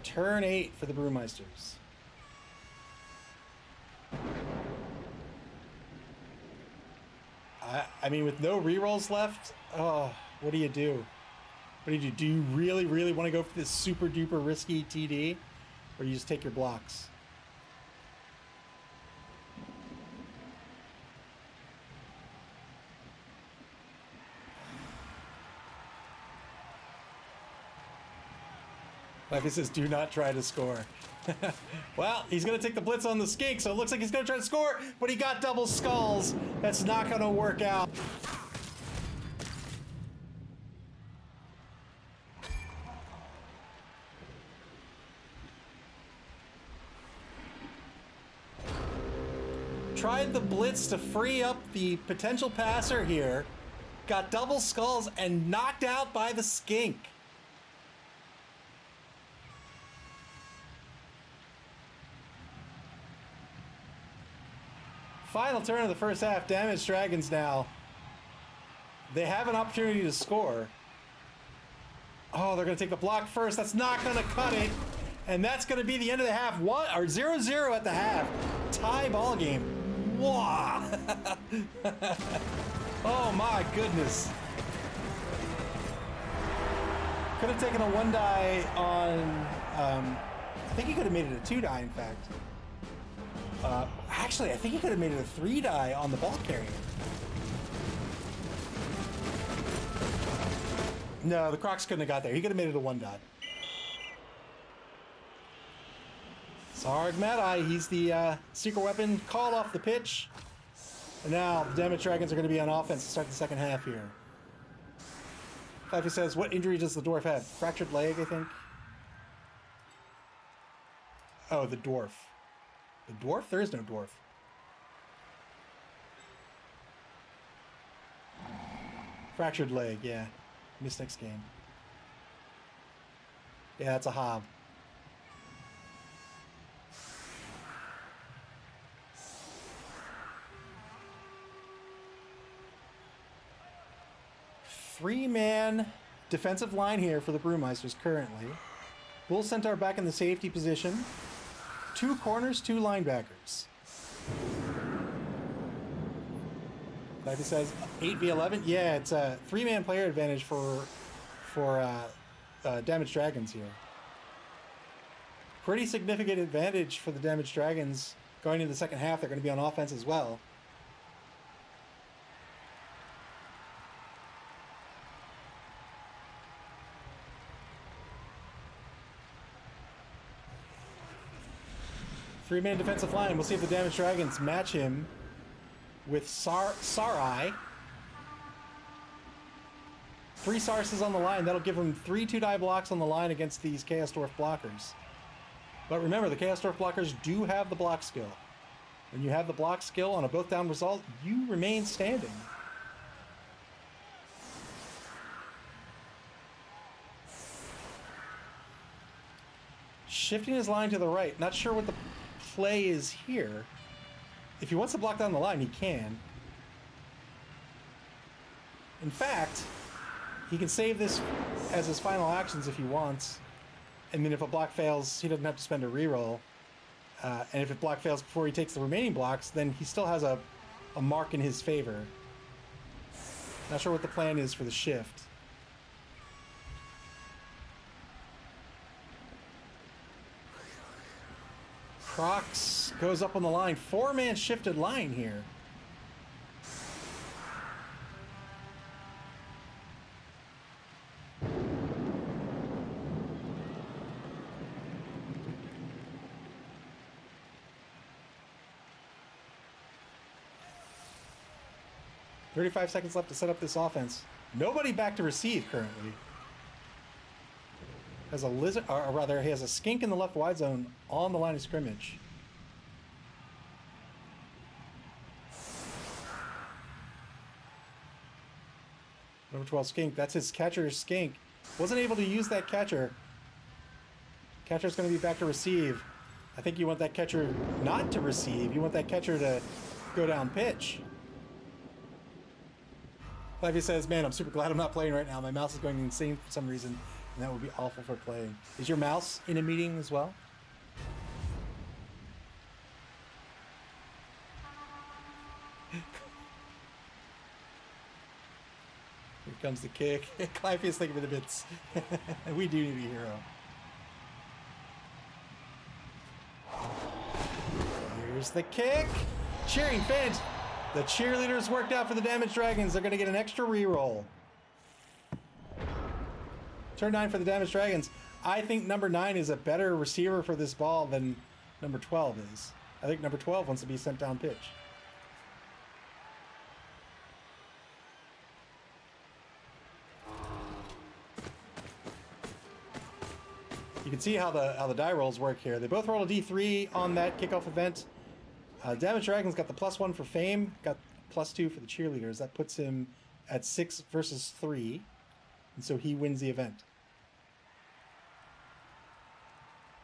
Turn 8 for the Brewmeisters. I mean, with no rerolls left, oh, what do you do? What do you do? Do you really, really want to go for this super duper risky TD? Or do you just take your blocks? Like it says, do not try to score. Well, he's going to take the blitz on the skink, so it looks like he's going to try to score, but he got double skulls. That's not going to work out. Tried the blitz to free up the potential passer here. Got double skulls and knocked out by the skink. Final turn of the first half. Damaged Dragons now. They have an opportunity to score. Oh, they're going to take the block first. That's not going to cut it. And that's going to be the end of the half. 0-0 at the half. Tie ball game. Wow. Oh my goodness. Could have taken a 1-die on... I think he could have made it a 2-die, in fact. Actually, I think he could have made it a 3-die on the ball carrier. No, the Crocs couldn't have got there. He could have made it a 1-die. Sarg Madai, he's the secret weapon, called off the pitch. And now the Damaged Dragons are going to be on offense to start the second half here. Fluffy says, what injury does the dwarf have? Fractured leg, I think. Oh, the dwarf. The dwarf? There is no dwarf. Fractured leg, yeah. Missed next game. Yeah, that's a hob. Three-man defensive line here for the Brewmeisters currently. Bull Centaur back in the safety position. 2 corners, 2 linebackers. Like it says, 8v11. Yeah, it's a 3-man player advantage for Damaged Dragons here. Pretty significant advantage for the Damaged Dragons going into the second half. They're going to be on offense as well. Three-man defensive line. We'll see if the Damaged Dragons match him with Sarai. 3 Sarses on the line. That'll give him 3 2-die blocks on the line against these Chaos Dwarf blockers. But remember, the Chaos Dwarf blockers do have the block skill. When you have the block skill on a both down result, you remain standing. Shifting his line to the right. Not sure what the play is here. If he wants to block down the line, he can. In fact, he can save this as his final actions if he wants. And then if a block fails, he doesn't have to spend a reroll. And if a block fails before he takes the remaining blocks, then he still has a mark in his favor. Not sure what the plan is for the shift. Crocs goes up on the line. 4-man shifted line here. "35 seconds left to set up this offense. Nobody back to receive currently. Has a lizard, or rather, he has a skink in the left wide zone on the line of scrimmage. Number 12 skink. That's his catcher skink. Wasn't able to use that catcher. Catcher's going to be back to receive. I think you want that catcher not to receive. You want that catcher to go down pitch. Flavia says, man, I'm super glad I'm not playing right now. My mouse is going insane for some reason, and that would be awful for playing. Is your mouse in a meeting as well? Here comes the kick. Clive's thinking of the bits. We do need a hero. Here's the kick. Cheering fans. The cheerleaders worked out for the Damaged Dragons. They're going to get an extra reroll. Turn 9 for the Damaged Dragons. I think number 9 is a better receiver for this ball than number 12 is. I think number 12 wants to be sent down pitch. You can see how the die rolls work here. They both rolled a D3 on that kickoff event. Damaged Dragon's got the +1 for fame, got +2 for the cheerleaders. That puts him at 6 versus 3, and so he wins the event.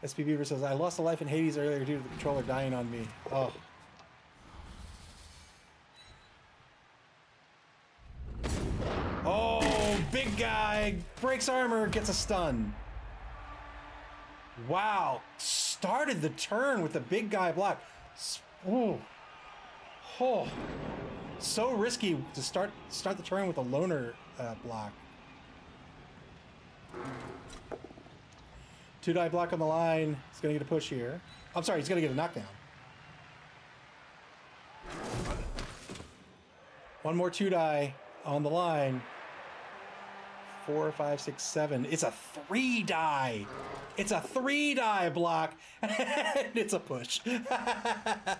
SP Beaver says, I lost a life in Hades earlier due to the controller dying on me. Oh. Oh, big guy breaks armor, gets a stun. Wow, started the turn with the big guy block. Ooh. Oh, so risky to start the turn with a loner block. 2-die block on the line. He's gonna get a push here. I'm sorry, he's gonna get a knockdown. One more 2-die on the line. 4, 5, 6, 7. It's a 3-die. It's a 3-die block. And it's a push.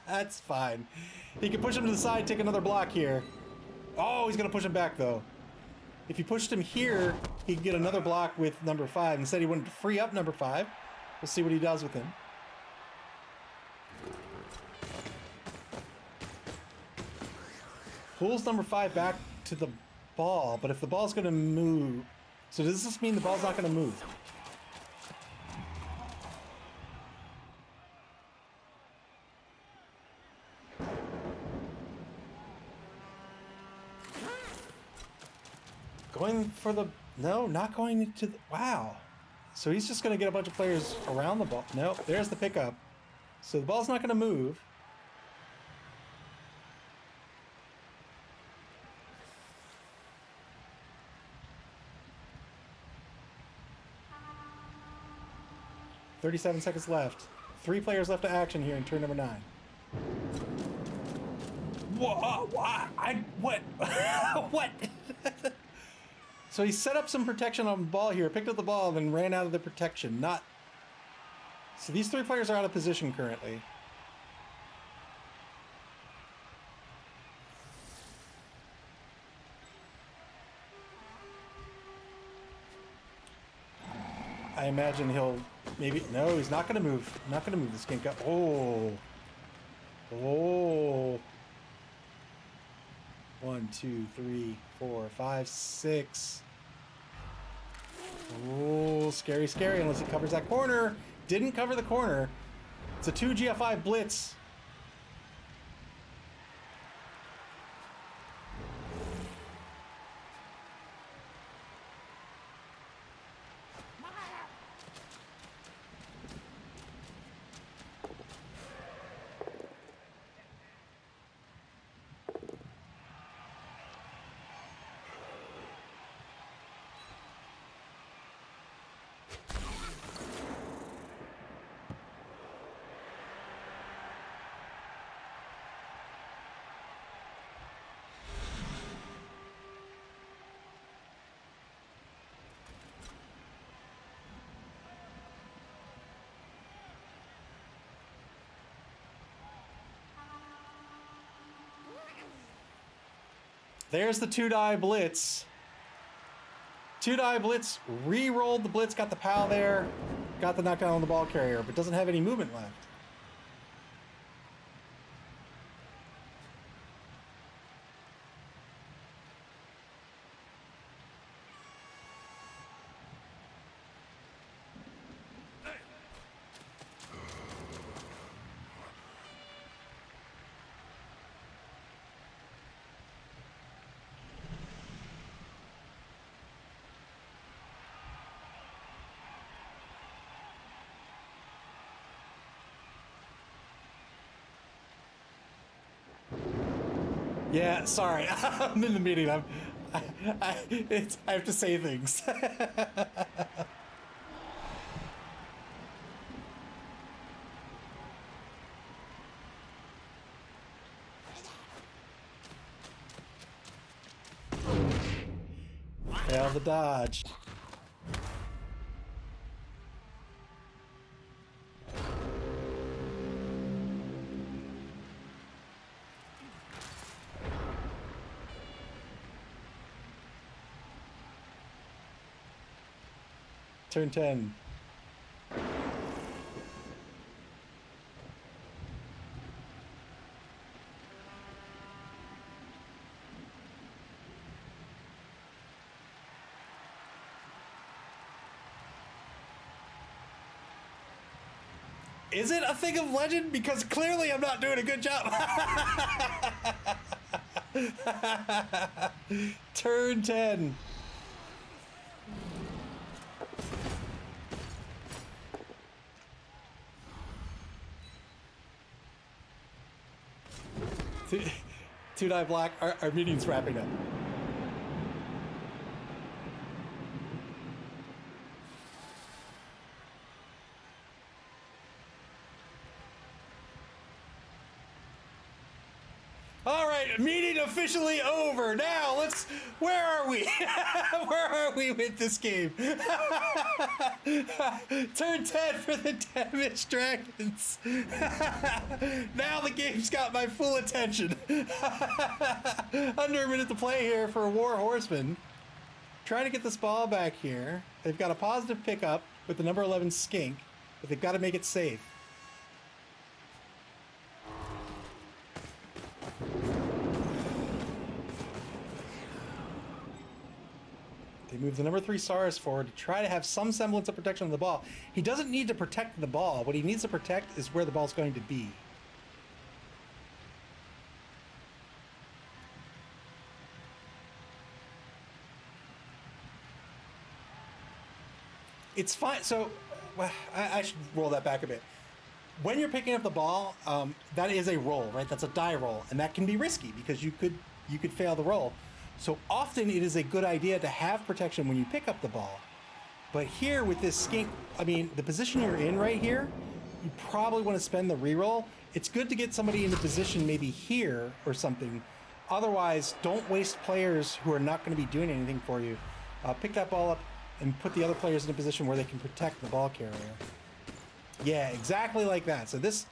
That's fine. He can push him to the side, take another block here. Oh, he's going to push him back, though. If he pushed him here, he could get another block with number 5. Instead, he wanted to free up number 5. We'll see what he does with him. Pulls number 5 back to the ball, but if the ball's going to move... So does this mean the ball's not going to move? Going for the... No, not going to the... Wow. So he's just going to get a bunch of players around the ball. Nope, there's the pickup. So the ball's not going to move. $37 left. 3 players left to action here in turn number 9. Whoa! What? What? So he set up some protection on the ball here, picked up the ball, and then ran out of the protection. So these 3 players are out of position currently. I imagine he'll maybe... No, he's not going to move. Not going to move the skink up. Oh. Oh. 1, 2, 3, 4, 5, 6. Oh, scary, scary, unless he covers that corner. Didn't cover the corner. It's a 2 GFI blitz. There's the 2-die blitz. 2-die blitz, re-rolled the blitz, got the POW there, got the knockdown on the ball carrier, but doesn't have any movement left. Yeah, sorry. I'm in the meeting. I have to say things. Fail the dodge. Turn 10. Is it a thing of legend? Because clearly I'm not doing a good job. Turn 10. Two-die black. Our meeting's wrapping up. All right, meeting officially over. Now let's. Where are we? Where are we with this game? Turn 10 for the damaged dragons. Now the game's got my full attention. Under a minute to play here for War Horseman. Trying to get this ball back here. They've got a positive pickup with the number 11 skink, but they've got to make it safe. They move the number 3 Saurus forward to try to have some semblance of protection on the ball. He doesn't need to protect the ball. What he needs to protect is where the ball's going to be. It's fine. So, well, I should roll that back a bit. When you're picking up the ball, that is a roll, right? That's a die roll, and that can be risky because you could fail the roll. So often it is a good idea to have protection when you pick up the ball. But here with this skink, I mean, the position you're in right here, you probably want to spend the reroll. It's good to get somebody in the position maybe here or something. Otherwise, don't waste players who are not going to be doing anything for you. Pick that ball up and put the other players in a position where they can protect the ball carrier. Yeah, exactly like that. So this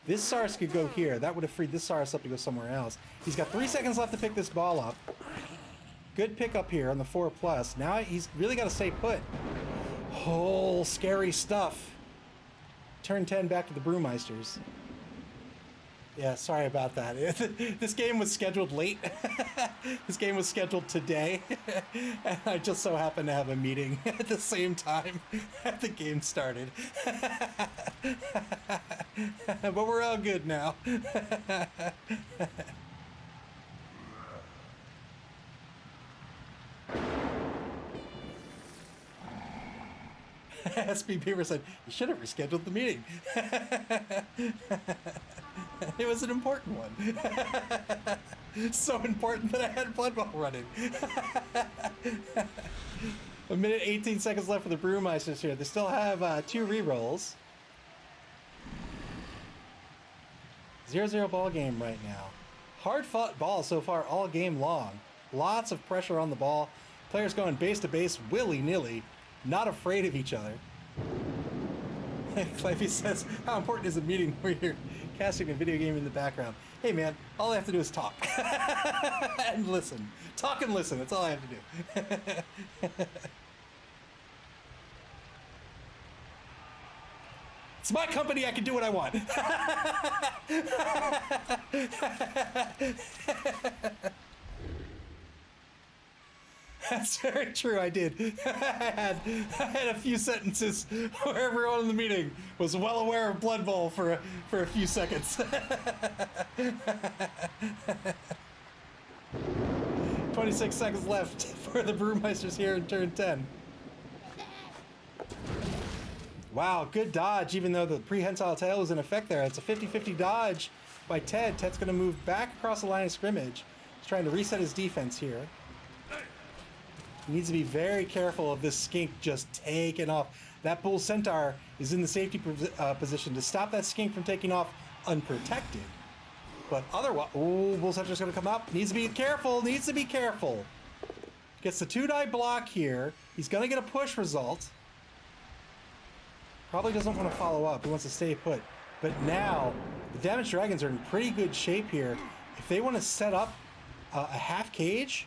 Saurus could go here. That would have freed this Saurus up to go somewhere else. He's got 3 seconds left to pick this ball up. Good pickup here on the 4+. Now he's really got to stay put. Oh, scary stuff. Turn 10 back to the Brewmeisters. Yeah, sorry about that. This game was scheduled late. This game was scheduled today. And I just so happened to have a meeting at the same time that the game started. But we're all good now. SB Beaver said, you should have rescheduled the meeting. It was an important one. So important that I had Blood Bowl running. 1 minute 18 seconds left for the Brewmeisters here. They still have 2 rerolls. 0-0 ball game right now. Hard fought ball so far all game long. Lots of pressure on the ball. Players going base to base willy-nilly. Not afraid of each other. Clefy says, how important is a meeting where you're casting a video game in the background? Hey man, all I have to do is talk. And listen. Talk and listen, that's all I have to do. It's my company, I can do what I want. That's very true, I did. I had a few sentences where everyone in the meeting was well aware of Blood Bowl for a few seconds. 26 seconds left for the Brewmeisters here in turn 10. Wow, good dodge, even though the prehensile tail was in effect there. It's a 50-50 dodge by Ted. Ted's going to move back across the line of scrimmage. He's trying to reset his defense here. He needs to be very careful of this skink just taking off. That bull centaur is in the safety position to stop that skink from taking off unprotected. But otherwise, oh, bull centaur's going to come up. Needs to be careful. Needs to be careful. Gets the 2-die block here. He's going to get a push result. Probably doesn't want to follow up. He wants to stay put. But now, the damaged dragons are in pretty good shape here. If they want to set up a half cage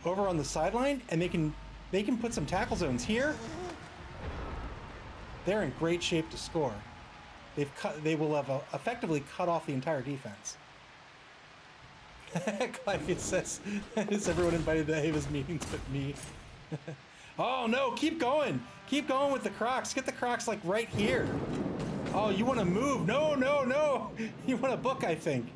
over on the sideline, and they can put some tackle zones here, they're in great shape to score. They will have effectively cut off the entire defense. Clive says, is everyone invited to Ava's meetings but me? Oh no, keep going. Keep going with the Crocs. Get the Crocs like right here. Oh, you want to move? No, no, no. You want to book, I think.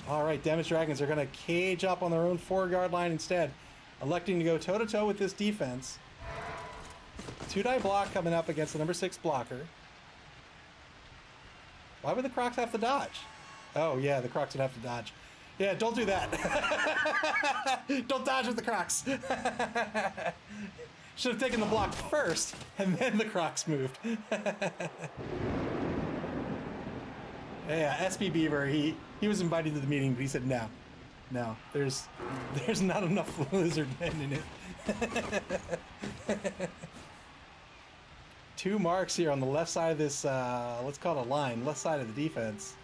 All right, damaged dragons are going to cage up on their own 4-yard line instead, electing to go toe-to-toe with this defense. 2-die block coming up against the number 6 blocker. Why would the Crocs have to dodge? Oh, yeah, the Crocs would have to dodge. Yeah, don't do that. Don't dodge with the Crocs. Should have taken the block first, and then the Crocs moved. Yeah, SB Beaver, he was invited to the meeting, but he said no. No, there's not enough lizard men in it. 2 marks here on the left side of this, let's call it a line, left side of the defense.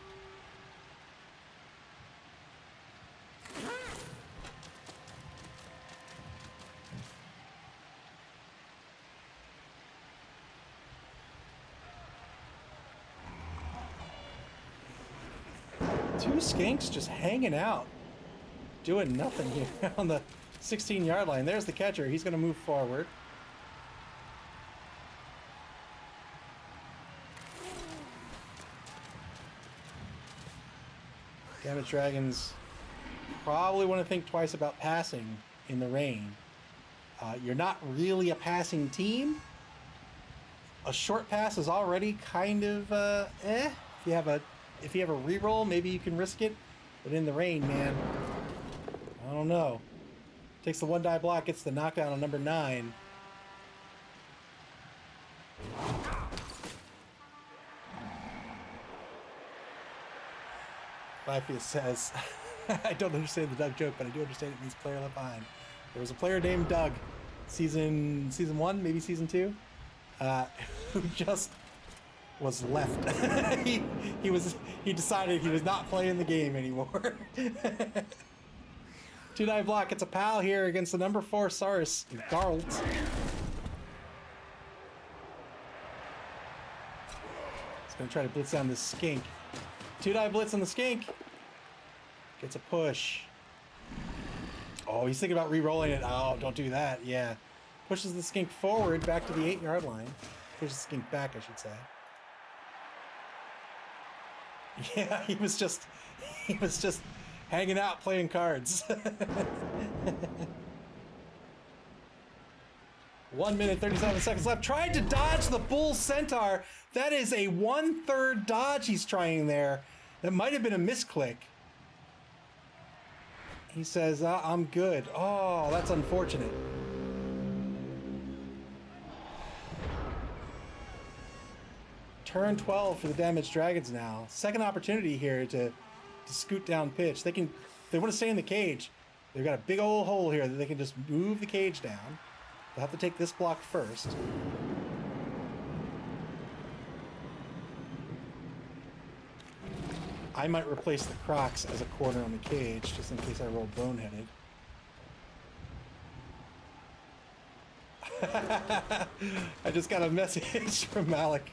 Two skinks just hanging out, doing nothing here on the 16-yard line. There's the catcher. He's going to move forward. Damaged dragons probably want to think twice about passing in the rain. You're not really a passing team. A short pass is already kind of eh. If you have a reroll, maybe you can risk it. But in the rain, man, I don't know. Takes the 1-die block, gets the knockdown on number 9. Lafayette says, I don't understand the Doug joke, but I do understand it means player left behind. There was a player named Doug, season 1, maybe season 2, who just was left. he decided he was not playing the game anymore. 2-die block. It's a pal here against the number 4 Saurus, Garlt. He's gonna try to blitz down this skink. 2-die blitz on the skink. Gets a push. Oh, he's thinking about re-rolling it. Oh, don't do that. Yeah. Pushes the skink forward back to the 8-yard line. Pushes the skink back, I should say. Yeah, he was just hanging out playing cards. 1 minute, 37 seconds left. Tried to dodge the bull centaur. That is a 1/3 dodge he's trying there. That might have been a misclick. He says, I'm good. Oh, that's unfortunate. Turn 12 for the damaged dragons now. Second opportunity here to scoot down pitch. They want to stay in the cage. They've got a big old hole here that they can just move the cage down. They'll have to take this block first. I might replace the Crocs as a corner on the cage, just in case I roll boneheaded. I just got a message from Malik,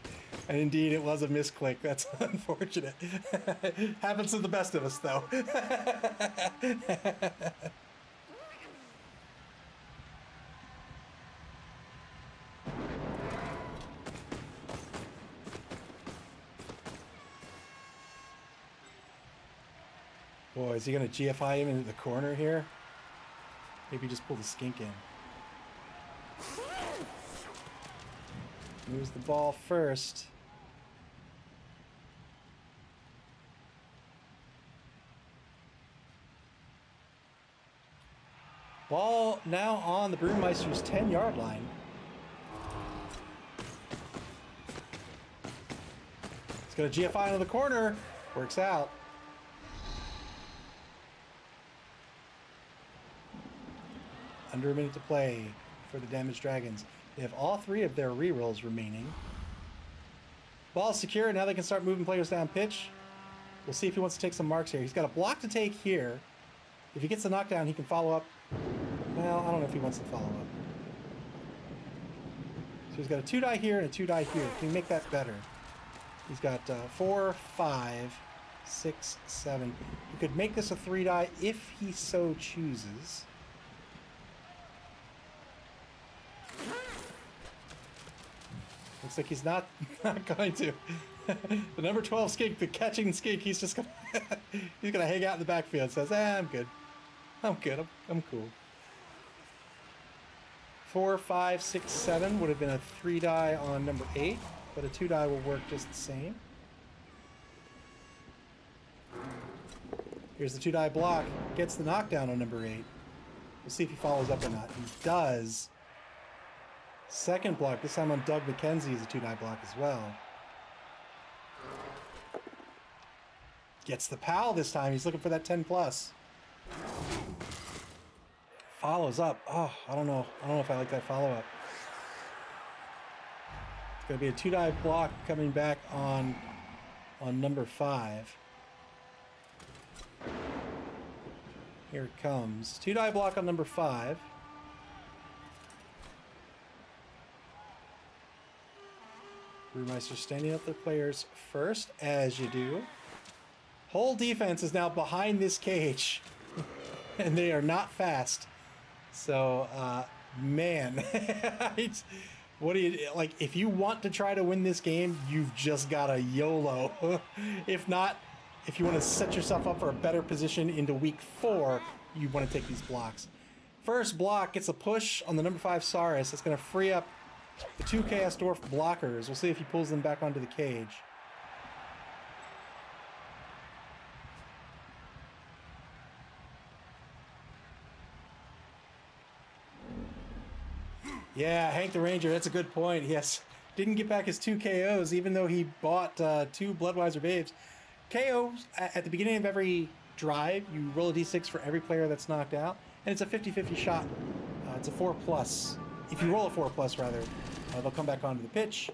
and indeed it was a misclick. That's unfortunate. Happens to the best of us, though. Boy, is he going to GFI him into the corner here? Maybe just pull the skink in. Moves the ball first. Ball now on the Brewmeister's 10-yard line. It's got a GFI into the corner. Works out. Under a minute to play for the Damaged Dragons. They have all 3 of their rerolls remaining. Ball's secure. Now they can start moving players down pitch. We'll see if he wants to take some marks here. He's got a block to take here. If he gets the knockdown, he can follow up. Well, I don't know if he wants to follow up. So he's got a 2-die here and a 2-die here. Can we make that better? He's got 4, 5, 6, 7. He could make this a 3-die if he so chooses. Looks like he's not going to. The number 12 skink, the catching skink, he's just gonna he's gonna hang out in the backfield. Says, I'm good. I'm cool. 4, 5, 6, 7 would have been a 3-die on number 8, but a 2-die will work just the same. Here's the 2-die block. Gets the knockdown on number 8. We'll see if he follows up or not. He does. Second block, this time on Doug McKenzie, is a 2-die block as well. Gets the PAL this time. He's looking for that 10+. Follows up. Oh, I don't know if I like that follow-up. It's going to be a 2-die block coming back on number 5. Here it comes. 2-die block on number 5. Brewmeister standing up their players first, as you do. Whole defense is now behind this cage, and they are not fast. So, man, what do you like? If you want to try to win this game, you've just got to YOLO. If not, if you want to set yourself up for a better position into week 4, you want to take these blocks. First block gets a push on the number 5 Saurus. That's going to free up the 2 Chaos Dwarf blockers. We'll see if he pulls them back onto the cage. Yeah, Hank the Ranger, that's a good point. Yes, didn't get back his 2 KOs, even though he bought 2 Bloodwiser Babes. KOs, at the beginning of every drive, you roll a d6 for every player that's knocked out, and it's a 50-50 shot. It's a 4+. If you roll a 4+, rather, they'll come back onto the pitch.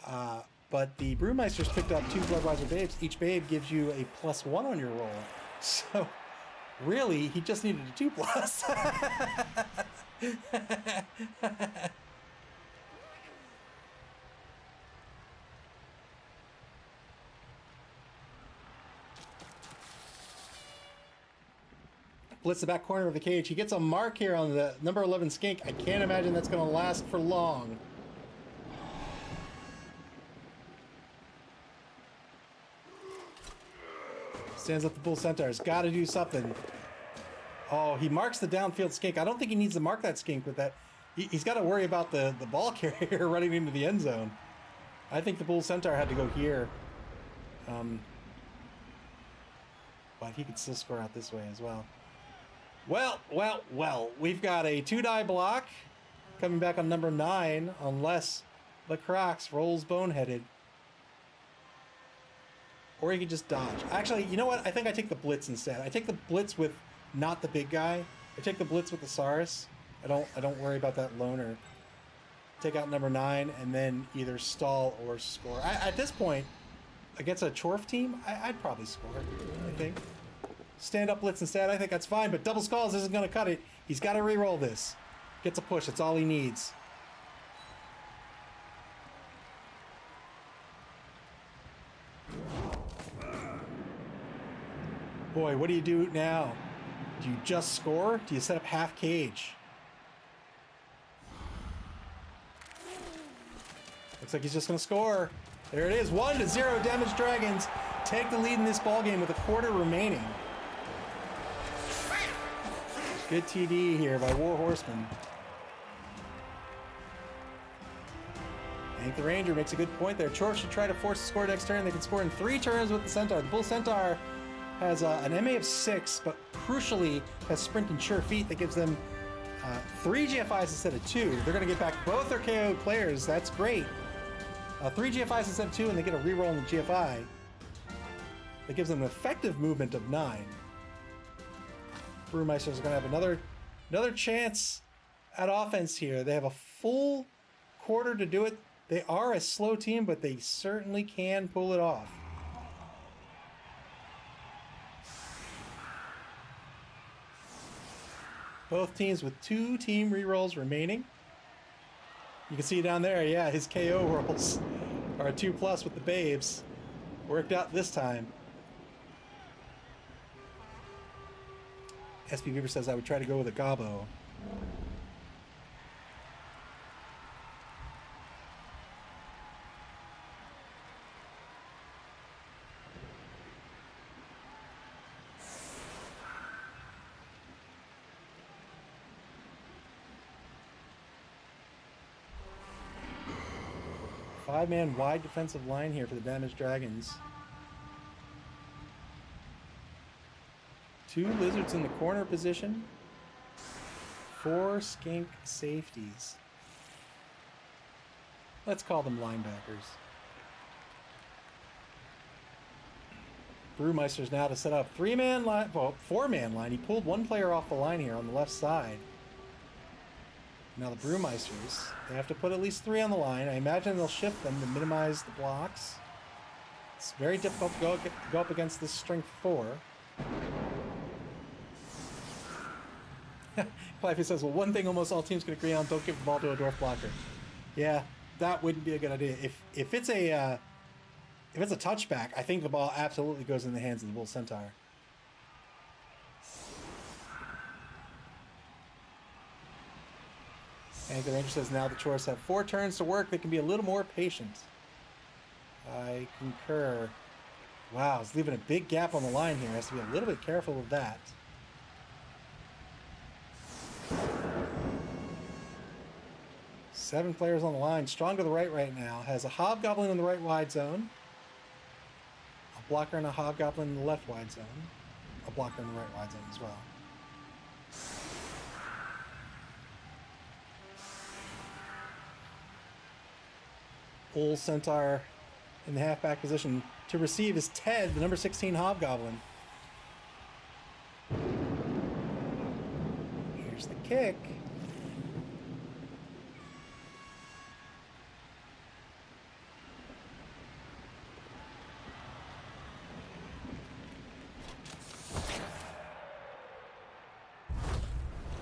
But the Brewmeisters picked up 2 Bloodwiser Babes. Each babe gives you a +1 on your roll. So, really, he just needed a 2+. Blitz the back corner of the cage. He gets a mark here on the number 11 skink. I can't imagine that's going to last for long. Stands up the Bull Centaur's. Got to do something. Oh, he marks the downfield skink. I don't think he needs to mark that skink with that. He's got to worry about the ball carrier running into the end zone. I think the Bull Centaur had to go here. But he could still score out this way as well. Well. We've got a 2-die block coming back on number 9, unless the Crocs rolls boneheaded. Or he could just dodge. Actually, you know what? I think I take the blitz instead. I take the blitz with not the big guy. I take the blitz with the Saurus. I don't worry about that loner. Take out number 9 and then either stall or score. At this point, against a Chorf team, I'd probably score, I think. Stand up blitz instead, I think that's fine, but double skulls isn't going to cut it. He's got to re-roll this. Gets a push, that's all he needs. Boy, what do you do now? Do you just score? Do you set up half cage? Looks like he's just going to score. There it is, 1-0 Damaged Dragons. Take the lead in this ballgame with a quarter remaining. Good TD here by War Horseman. Hank the Ranger makes a good point there. Chorf should try to force a score next turn. They can score in 3 turns with the Centaur. The Bull Centaur has an MA of 6, but crucially has sprint and sure feet that gives them 3 GFIs instead of 2. They're going to get back both their KO players. That's great. 3 GFIs instead of 2, and they get a reroll in the GFI. That gives them an effective movement of 9. Brewmeisters are going to have another chance at offense here. They have a full quarter to do it. They are a slow team, but they certainly can pull it off. Both teams with 2 team rerolls remaining. You can see down there, yeah, his KO rolls are a 2+ with the babes. Worked out this time. SB Beaver says I would try to go with a Gobbo. Five-man wide defensive line here for the damaged dragons. 2 lizards in the corner position. 4 skink safeties. Let's call them linebackers. Brewmeisters now to set up 3-man line, well, 4-man line. He pulled 1 player off the line here on the left side. Now the Brewmeisters, they have to put at least 3 on the line. I imagine they'll shift them to minimize the blocks. It's very difficult to go up against this strength 4. Cliffy says, well, one thing almost all teams can agree on, don't give the ball to a dwarf blocker. Yeah, that wouldn't be a good idea. If it's a touchback, I think the ball absolutely goes in the hands of the Bull Centaur. And the Ranger says now the Chores have 4 turns to work. They can be a little more patient. I concur. Wow, he's leaving a big gap on the line here. Has to be a little bit careful with that. Seven players on the line. Strong to the right now. Has a Hobgoblin in the right wide zone. A blocker and a Hobgoblin in the left wide zone. A blocker in the right wide zone as well. Bull Centaur in the halfback position. To receive is Ted, the number 16 Hobgoblin. Here's the kick.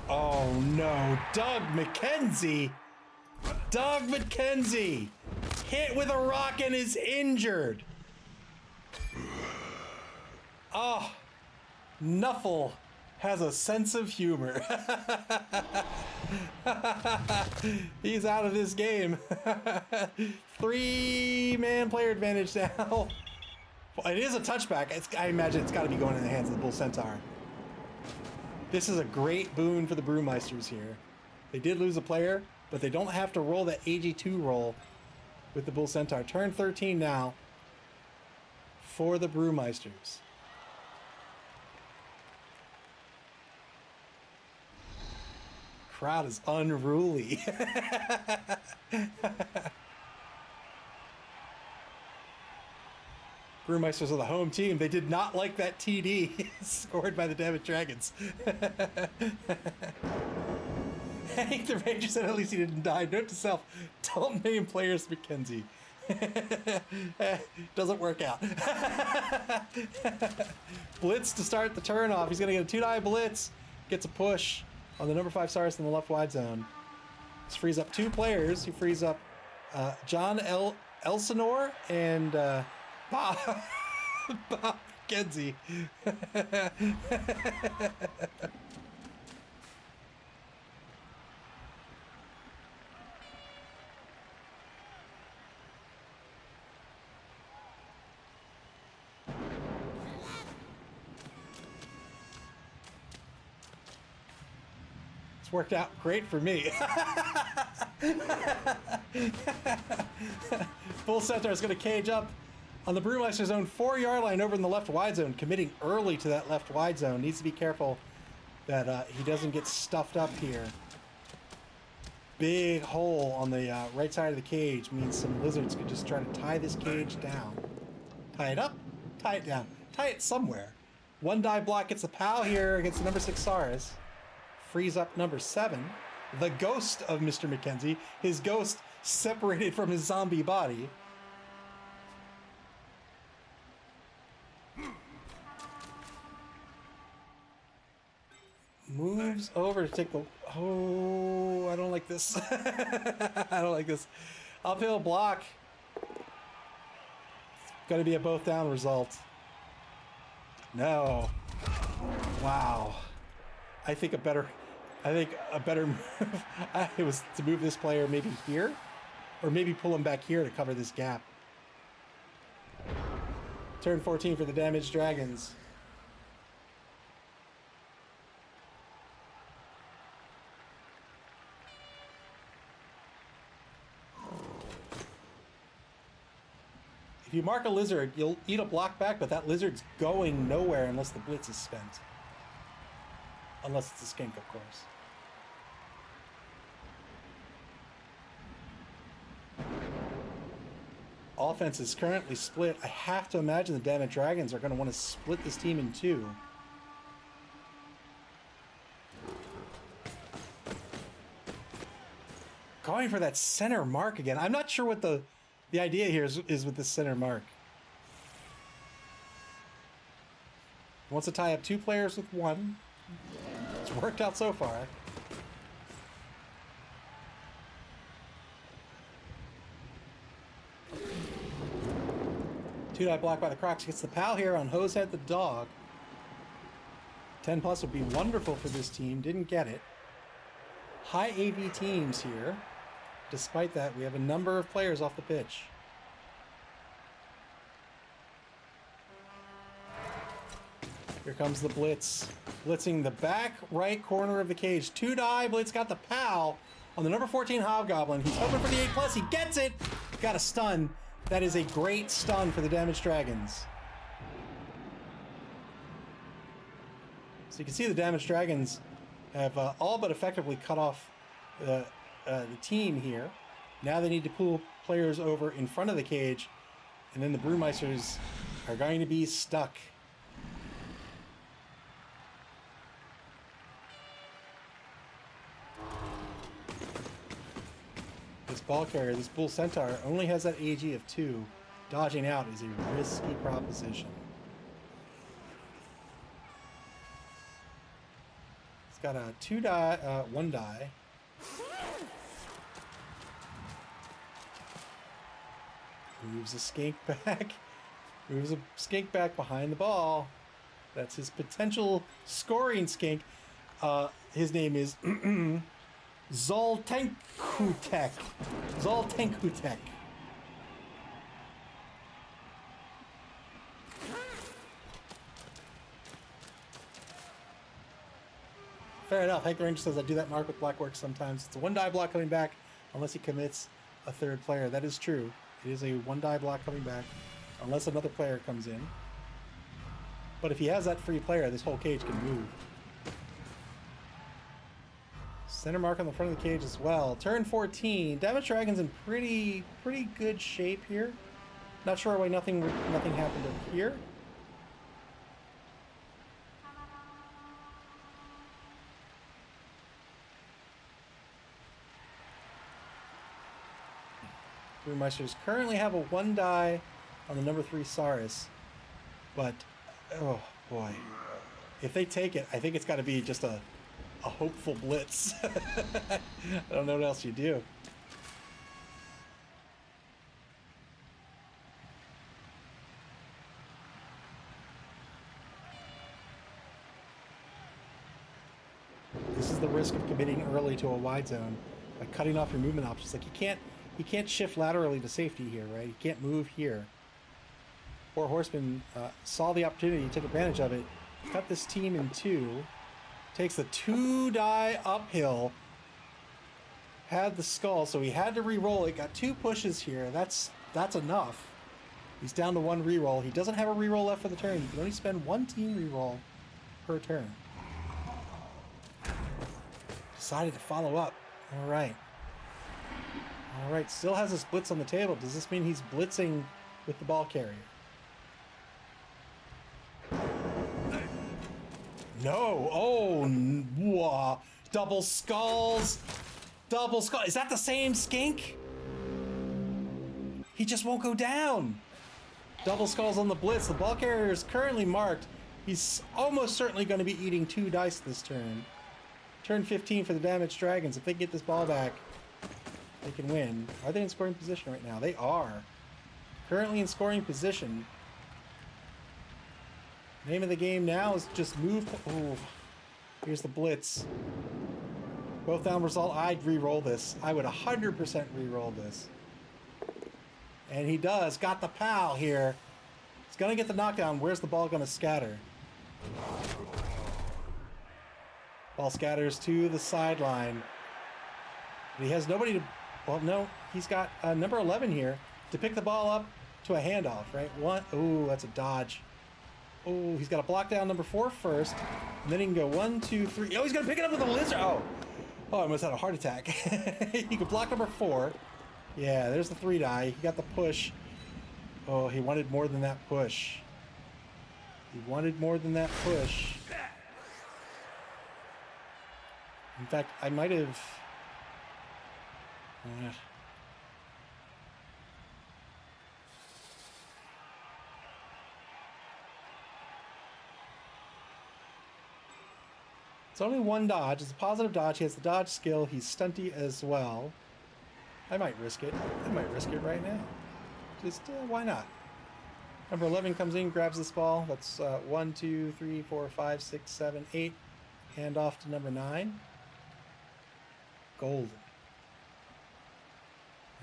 Oh no, Doug McKenzie! Doug McKenzie! Hit with a rock and is injured! Oh, Nuffle has a sense of humor. He's out of this game. 3-man player advantage now. Well, it is a touchback. I imagine it's got to be going in the hands of the Bull Centaur. This is a great boon for the Brewmeisters here. They did lose a player, but they don't have to roll that AG2 roll with the Bull Centaur. Turn 13 now for the Brewmeisters. Crowd is unruly. Brewmeisters are the home team. They did not like that TD scored by the Damaged Dragons. Hank the Ranger said at least he didn't die. Note to self, don't name players McKenzie. Doesn't work out. Blitz to start the turn off. He's going to get a 2-die blitz. Gets a push on the number 5 Saurus in the left wide zone. This frees up 2 players. He frees up John Elsinore and Bob McKenzie. Worked out great for me. Bull Centaur is going to cage up on the Brewmeister's own 4-yard line over in the left wide zone, committing early to that left wide zone. Needs to be careful that he doesn't get stuffed up here. Big hole on the right side of the cage means some lizards could just try to tie this cage down. Tie it up, tie it down, tie it somewhere. One dive block gets a POW here against the number 6 Saurus. Frees up number 7. The ghost of Mr. McKenzie. His ghost separated from his zombie body. Moves over to take the... Oh, I don't like this. I don't like this. Uphill block. Got to be a both down result. No. Wow. I think a better move it was to move this player maybe here, or maybe pull him back here to cover this gap. Turn 14 for the Damaged Dragons. If you mark a lizard, you'll eat a block back, but that lizard's going nowhere unless the blitz is spent. Unless it's a skink, of course. Offense is currently split. I have to imagine the Damaged Dragons are going to want to split this team in two. Going for that center mark again. I'm not sure what the idea here is with the center mark. Wants to tie up 2 players with 1. It's worked out so far. Two-die block by the Crocs. Gets the POW here on Hosehead the dog. 10 plus would be wonderful for this team. Didn't get it. High AV teams here. Despite that, we have a number of players off the pitch. Here comes the blitz. Blitzing the back right corner of the cage. 2-die blitz, got the POW on the number 14 Hobgoblin. He's hoping for the 8 plus. He gets it. Got a stun. That is a great stun for the Damaged Dragons. So you can see the Damaged Dragons have all but effectively cut off the team here. Now they need to pull players over in front of the cage, and then the Brewmeisters are going to be stuck. This ball carrier, this Bull Centaur, only has that AG of 2. Dodging out is a risky proposition. It's got a 2-die, 1-die. Moves a skink back. Moves a skink back behind the ball. That's his potential scoring skink. His name is Zoltankutek. Zoltankutek. Fair enough. Hank the Ranger says I do that mark with black work sometimes. It's a 1-die block coming back unless he commits a 3rd player. That is true. It is a 1-die block coming back unless another player comes in. But if he has that free player, this whole cage can move. Center mark on the front of the cage as well. Turn 14. Damaged Dragons in pretty good shape here. Not sure why nothing happened up here. Brewmeisters currently have a 1-die on the number 3 Saurus, but oh boy, if they take it, I think it's got to be just a hopeful blitz. I don't know what else you do. This is the risk of committing early to a wide zone by cutting off your movement options. Like you can't shift laterally to safety here, right? You can't move here. Poor Horseman saw the opportunity, took advantage of it, cut this team in 2, takes the 2-die uphill, had the skull, so he had to re-roll it, got 2 pushes here. That's enough. He's down to 1 reroll. He doesn't have a reroll left for the turn. He can only spend 1 team reroll per turn. Decided to follow up. All right. All right, still has his blitz on the table. Does this mean he's blitzing with the ball carrier? No. Oh, whoa. Double skulls. Double skull. Is that the same skink? He just won't go down. Double skulls on the blitz. The ball carrier is currently marked. He's almost certainly going to be eating 2 dice this turn. Turn 15 for the damaged dragons. If they get this ball back, they can win. Are they in scoring position right now? They are. Currently in scoring position. Name of the game now is just move. Ooh. Here's the blitz. Both down result. I'd re-roll this. I would 100% re-roll this. And he does. Got the POW here. He's going to get the knockdown. Where's the ball going to scatter? Ball scatters to the sideline. He has nobody to... Well, no. He's got number 11 here to pick the ball up to a handoff, right? Ooh, that's a dodge. Oh, he's got to block down number 4 first. And then he can go 1, 2, 3. Oh, he's going to pick it up with a lizard. Oh, I almost had a heart attack. He could block number 4. Yeah, there's the 3 die. He got the push. Oh, he wanted more than that push. He wanted more than that push. In fact, I might have... It's only 1 dodge. It's a positive dodge. He has the dodge skill. He's stunty as well. I might risk it. I might risk it right now. Just, why not? Number 11 comes in, grabs this ball. That's 1, 2, 3, 4, 5, 6, 7, 8. Hand off to number 9. Golden.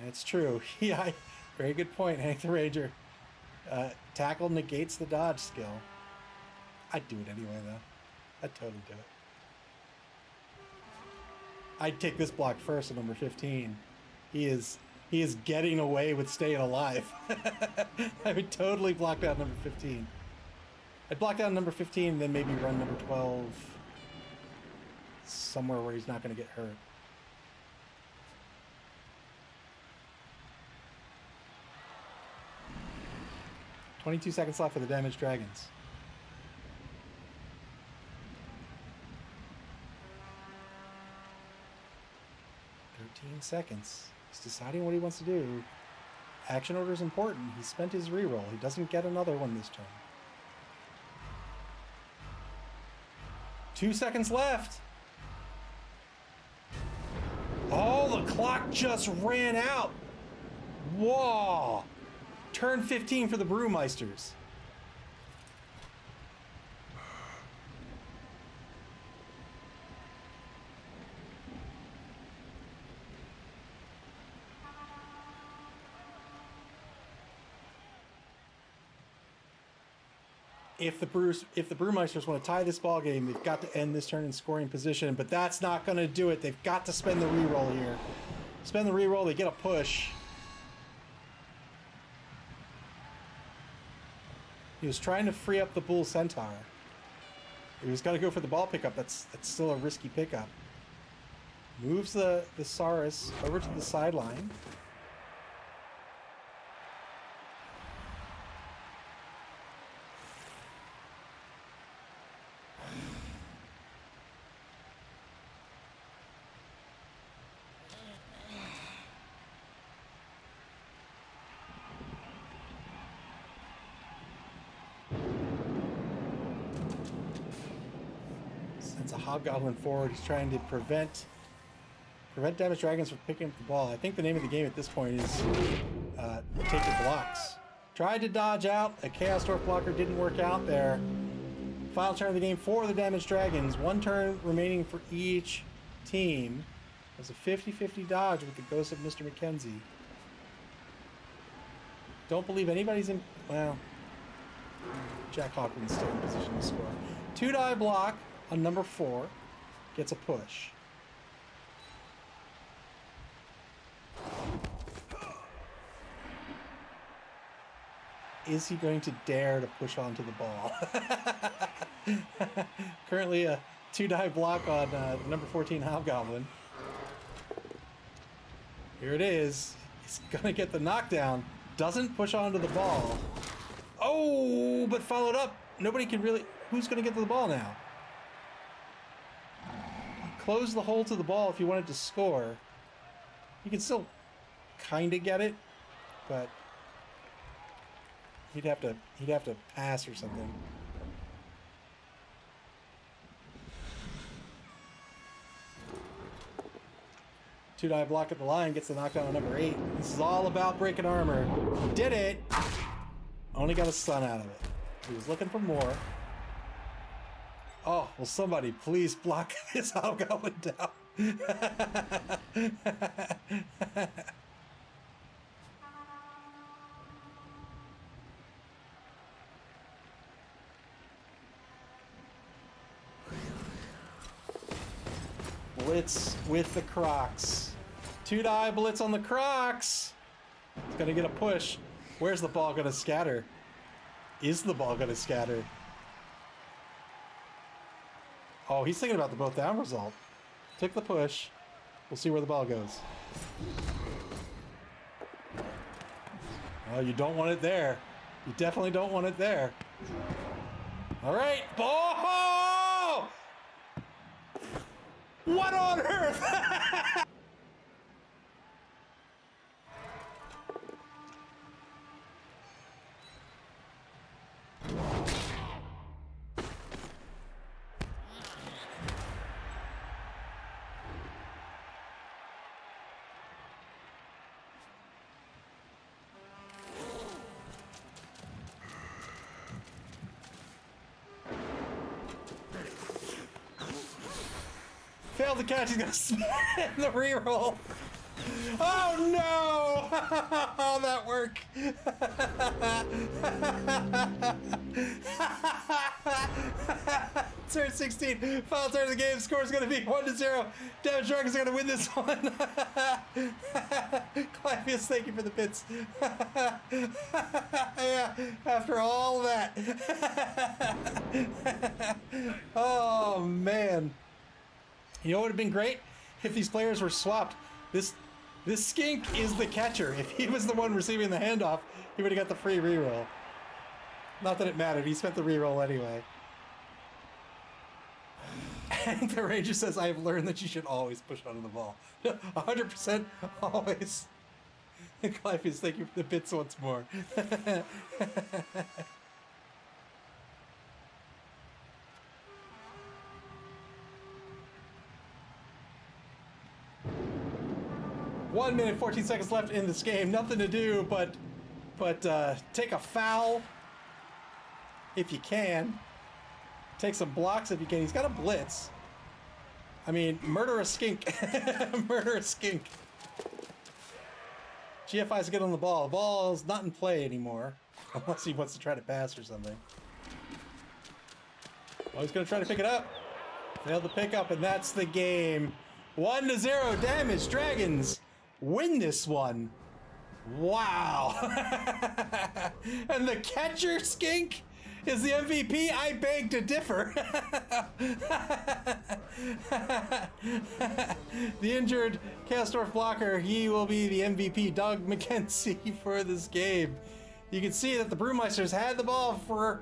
That's true. Yeah, very good point, Hank the Ranger. Tackle negates the dodge skill. I'd do it anyway, though. I'd totally do it. I'd take this block first at number 15. He is getting away with staying alive. I would totally block down number 15. I'd block down number 15 and then maybe run number 12 somewhere where he's not going to get hurt. $22 seconds left for the damaged dragons. 13 seconds. He's deciding what he wants to do. Action order is important. He spent his reroll. He doesn't get another one this turn. 2 seconds left. Oh, the clock just ran out. Whoa. Turn 15 for the Meisters. If the Meisters want to tie this ball game, they've got to end this turn in scoring position, but that's not going to do it. They've got to spend the reroll here. Spend the reroll, they get a push. He was trying to free up the Bull Centaur. He was got to go for the ball pickup. That's still a risky pickup. Moves the Saurus over to the sideline. Sends a Hobgoblin forward. He's trying to prevent damaged dragons from picking up the ball. I think the name of the game at this point is take your blocks. Tried to dodge out. A Chaos Dwarf blocker didn't work out there. Final turn of the game for the damaged dragons. 1 turn remaining for each team. It was a 50-50 dodge with the ghost of Mr. McKenzie. Don't believe anybody's in... Well, Jack Hawkins still in position to score. 2-die block on number 4. Gets a push. is he going to dare to push onto the ball? Currently a 2-die block on number 14 Hobgoblin. Here it is. He's gonna get the knockdown. Doesn't push onto the ball. Oh, but followed up. Nobody can really... Who's gonna get to the ball now? Close the hole to the ball if you wanted to score. You can still kind of get it, but he'd have to pass or something. Two-die block at the line, gets the knockdown on number 8. This is all about breaking armor. He did it! Only got a stun out of it. He was looking for more. Oh, will somebody please block this Hobgoblin down? Blitz with the Crocs. 2-die blitz on the Crocs. It's gonna get a push. Where's the ball gonna scatter? Is the ball gonna scatter? Oh, he's thinking about the both down result. Took the push. We'll see where the ball goes. Oh, you don't want it there. You definitely don't want it there. All right, ball! What on earth? Failed the catch, he's gonna spin the reroll. Oh no! All that work. Turn 16, final turn of the game, score is gonna be 1-0. Damage Dragons are gonna win this one. Clavius, thank you for the bits. Yeah, after all that. Oh man. You know what would have been great? If these players were swapped. This skink is the catcher. If he was the one receiving the handoff, he would have got the free reroll. Not that it mattered, he spent the reroll anyway. And the Ranger says, I have learned that you should always push onto the ball. 100% always. Clypheus, thank you for the bits once more. 1 minute, 14 seconds left in this game. Nothing to do but take a foul if you can. Take some blocks if you can. He's got a blitz. I mean, murder a skink. Murder a skink. GFI's good on the ball. The ball's not in play anymore. Unless he wants to try to pass or something. Oh, he's going to try to pick it up. Failed the pickup, and that's the game. 1-0 damage. Dragons win this one. Wow. And the catcher skink is the MVP? I beg to differ. The injured Kastorf blocker, he will be the MVP. Doug McKenzie for this game. You can see that the Brewmeisters had the ball for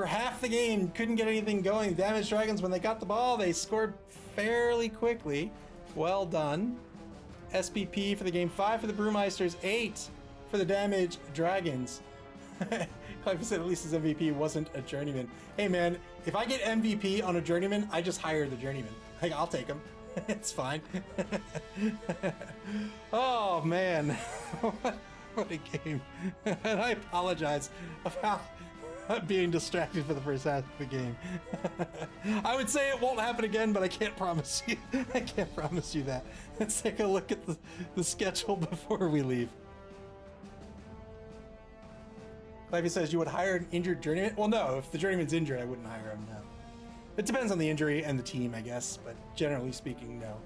half the game, couldn't get anything going. Damage Dragons, when they got the ball, they scored fairly quickly. Well done. SPP for the game, 5 for the Brewmeisters, 8 for the Damage Dragons. Like I said, at least his MVP wasn't a journeyman. Hey man, if I get MVP on a journeyman, I just hire the journeyman. Like, I'll take him. It's fine. Oh man, what a game. And I apologize about being distracted for the first half of the game. I would say it won't happen again, but I can't promise you. I can't promise you that. Let's take a look at the schedule before we leave. Clivey says you would hire an injured journeyman. Well, no, if the journeyman's injured, I wouldn't hire him, no. It depends on the injury and the team, I guess, but generally speaking, no.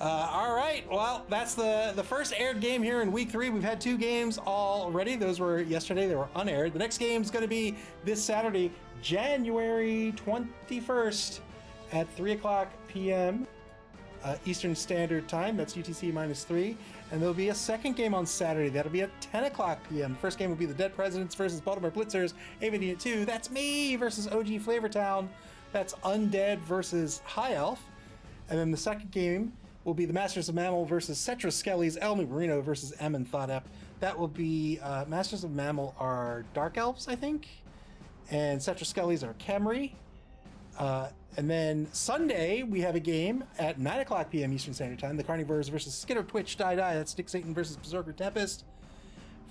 All right, well, that's the first aired game here in week 3. We've had 2 games already. Those were yesterday. They were unaired. The next game is going to be this Saturday, January 21st at 3 o'clock p.m. Eastern Standard Time. That's UTC -3. And there'll be a second game on Saturday. That'll be at 10 o'clock p.m. The first game will be the Dead Presidents versus Baltimore Blitzers, AVD at 2. That's me versus OG Flavortown. That's Undead versus High Elf. And then the second game will be the Masters of Mammal versus Cetra Skellies, El Nubarino versus M and Thotep. That will be Masters of Mammal are Dark Elves, I think, and Cetra Skellies are Khemri. And then Sunday we have a game at 9 o'clock p.m. Eastern Standard Time. The Carnivores versus Skitter Twitch Die. That's Dick Satan versus Berserker Tempest.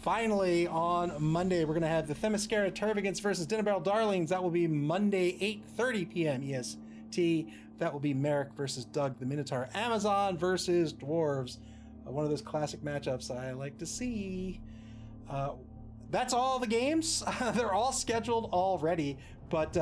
Finally, on Monday, we're going to have the Themyscira Tervigants versus Dinner Barrel Darlings. That will be Monday, 8:30 p.m. EST. That will be Merrick versus Doug the Minotaur. Amazon versus Dwarves. One of those classic matchups I like to see. That's all the games. They're all scheduled already. But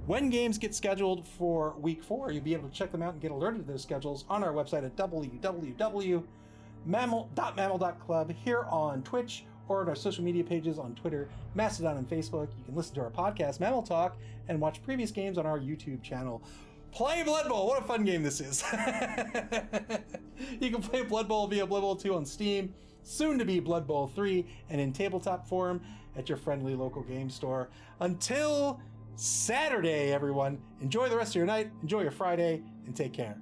when games get scheduled for week 4, you'll be able to check them out and get alerted to those schedules on our website at www.mammal.club, here on Twitch, or on our social media pages on Twitter, Mastodon, and Facebook. You can listen to our podcast, Mammal Talk, and watch previous games on our YouTube channel. Play Blood Bowl! What a fun game this is. You can play Blood Bowl via Blood Bowl 2 on Steam, soon to be Blood Bowl 3, and in tabletop form at your friendly local game store. Until Saturday, everyone, enjoy the rest of your night, enjoy your Friday, and take care.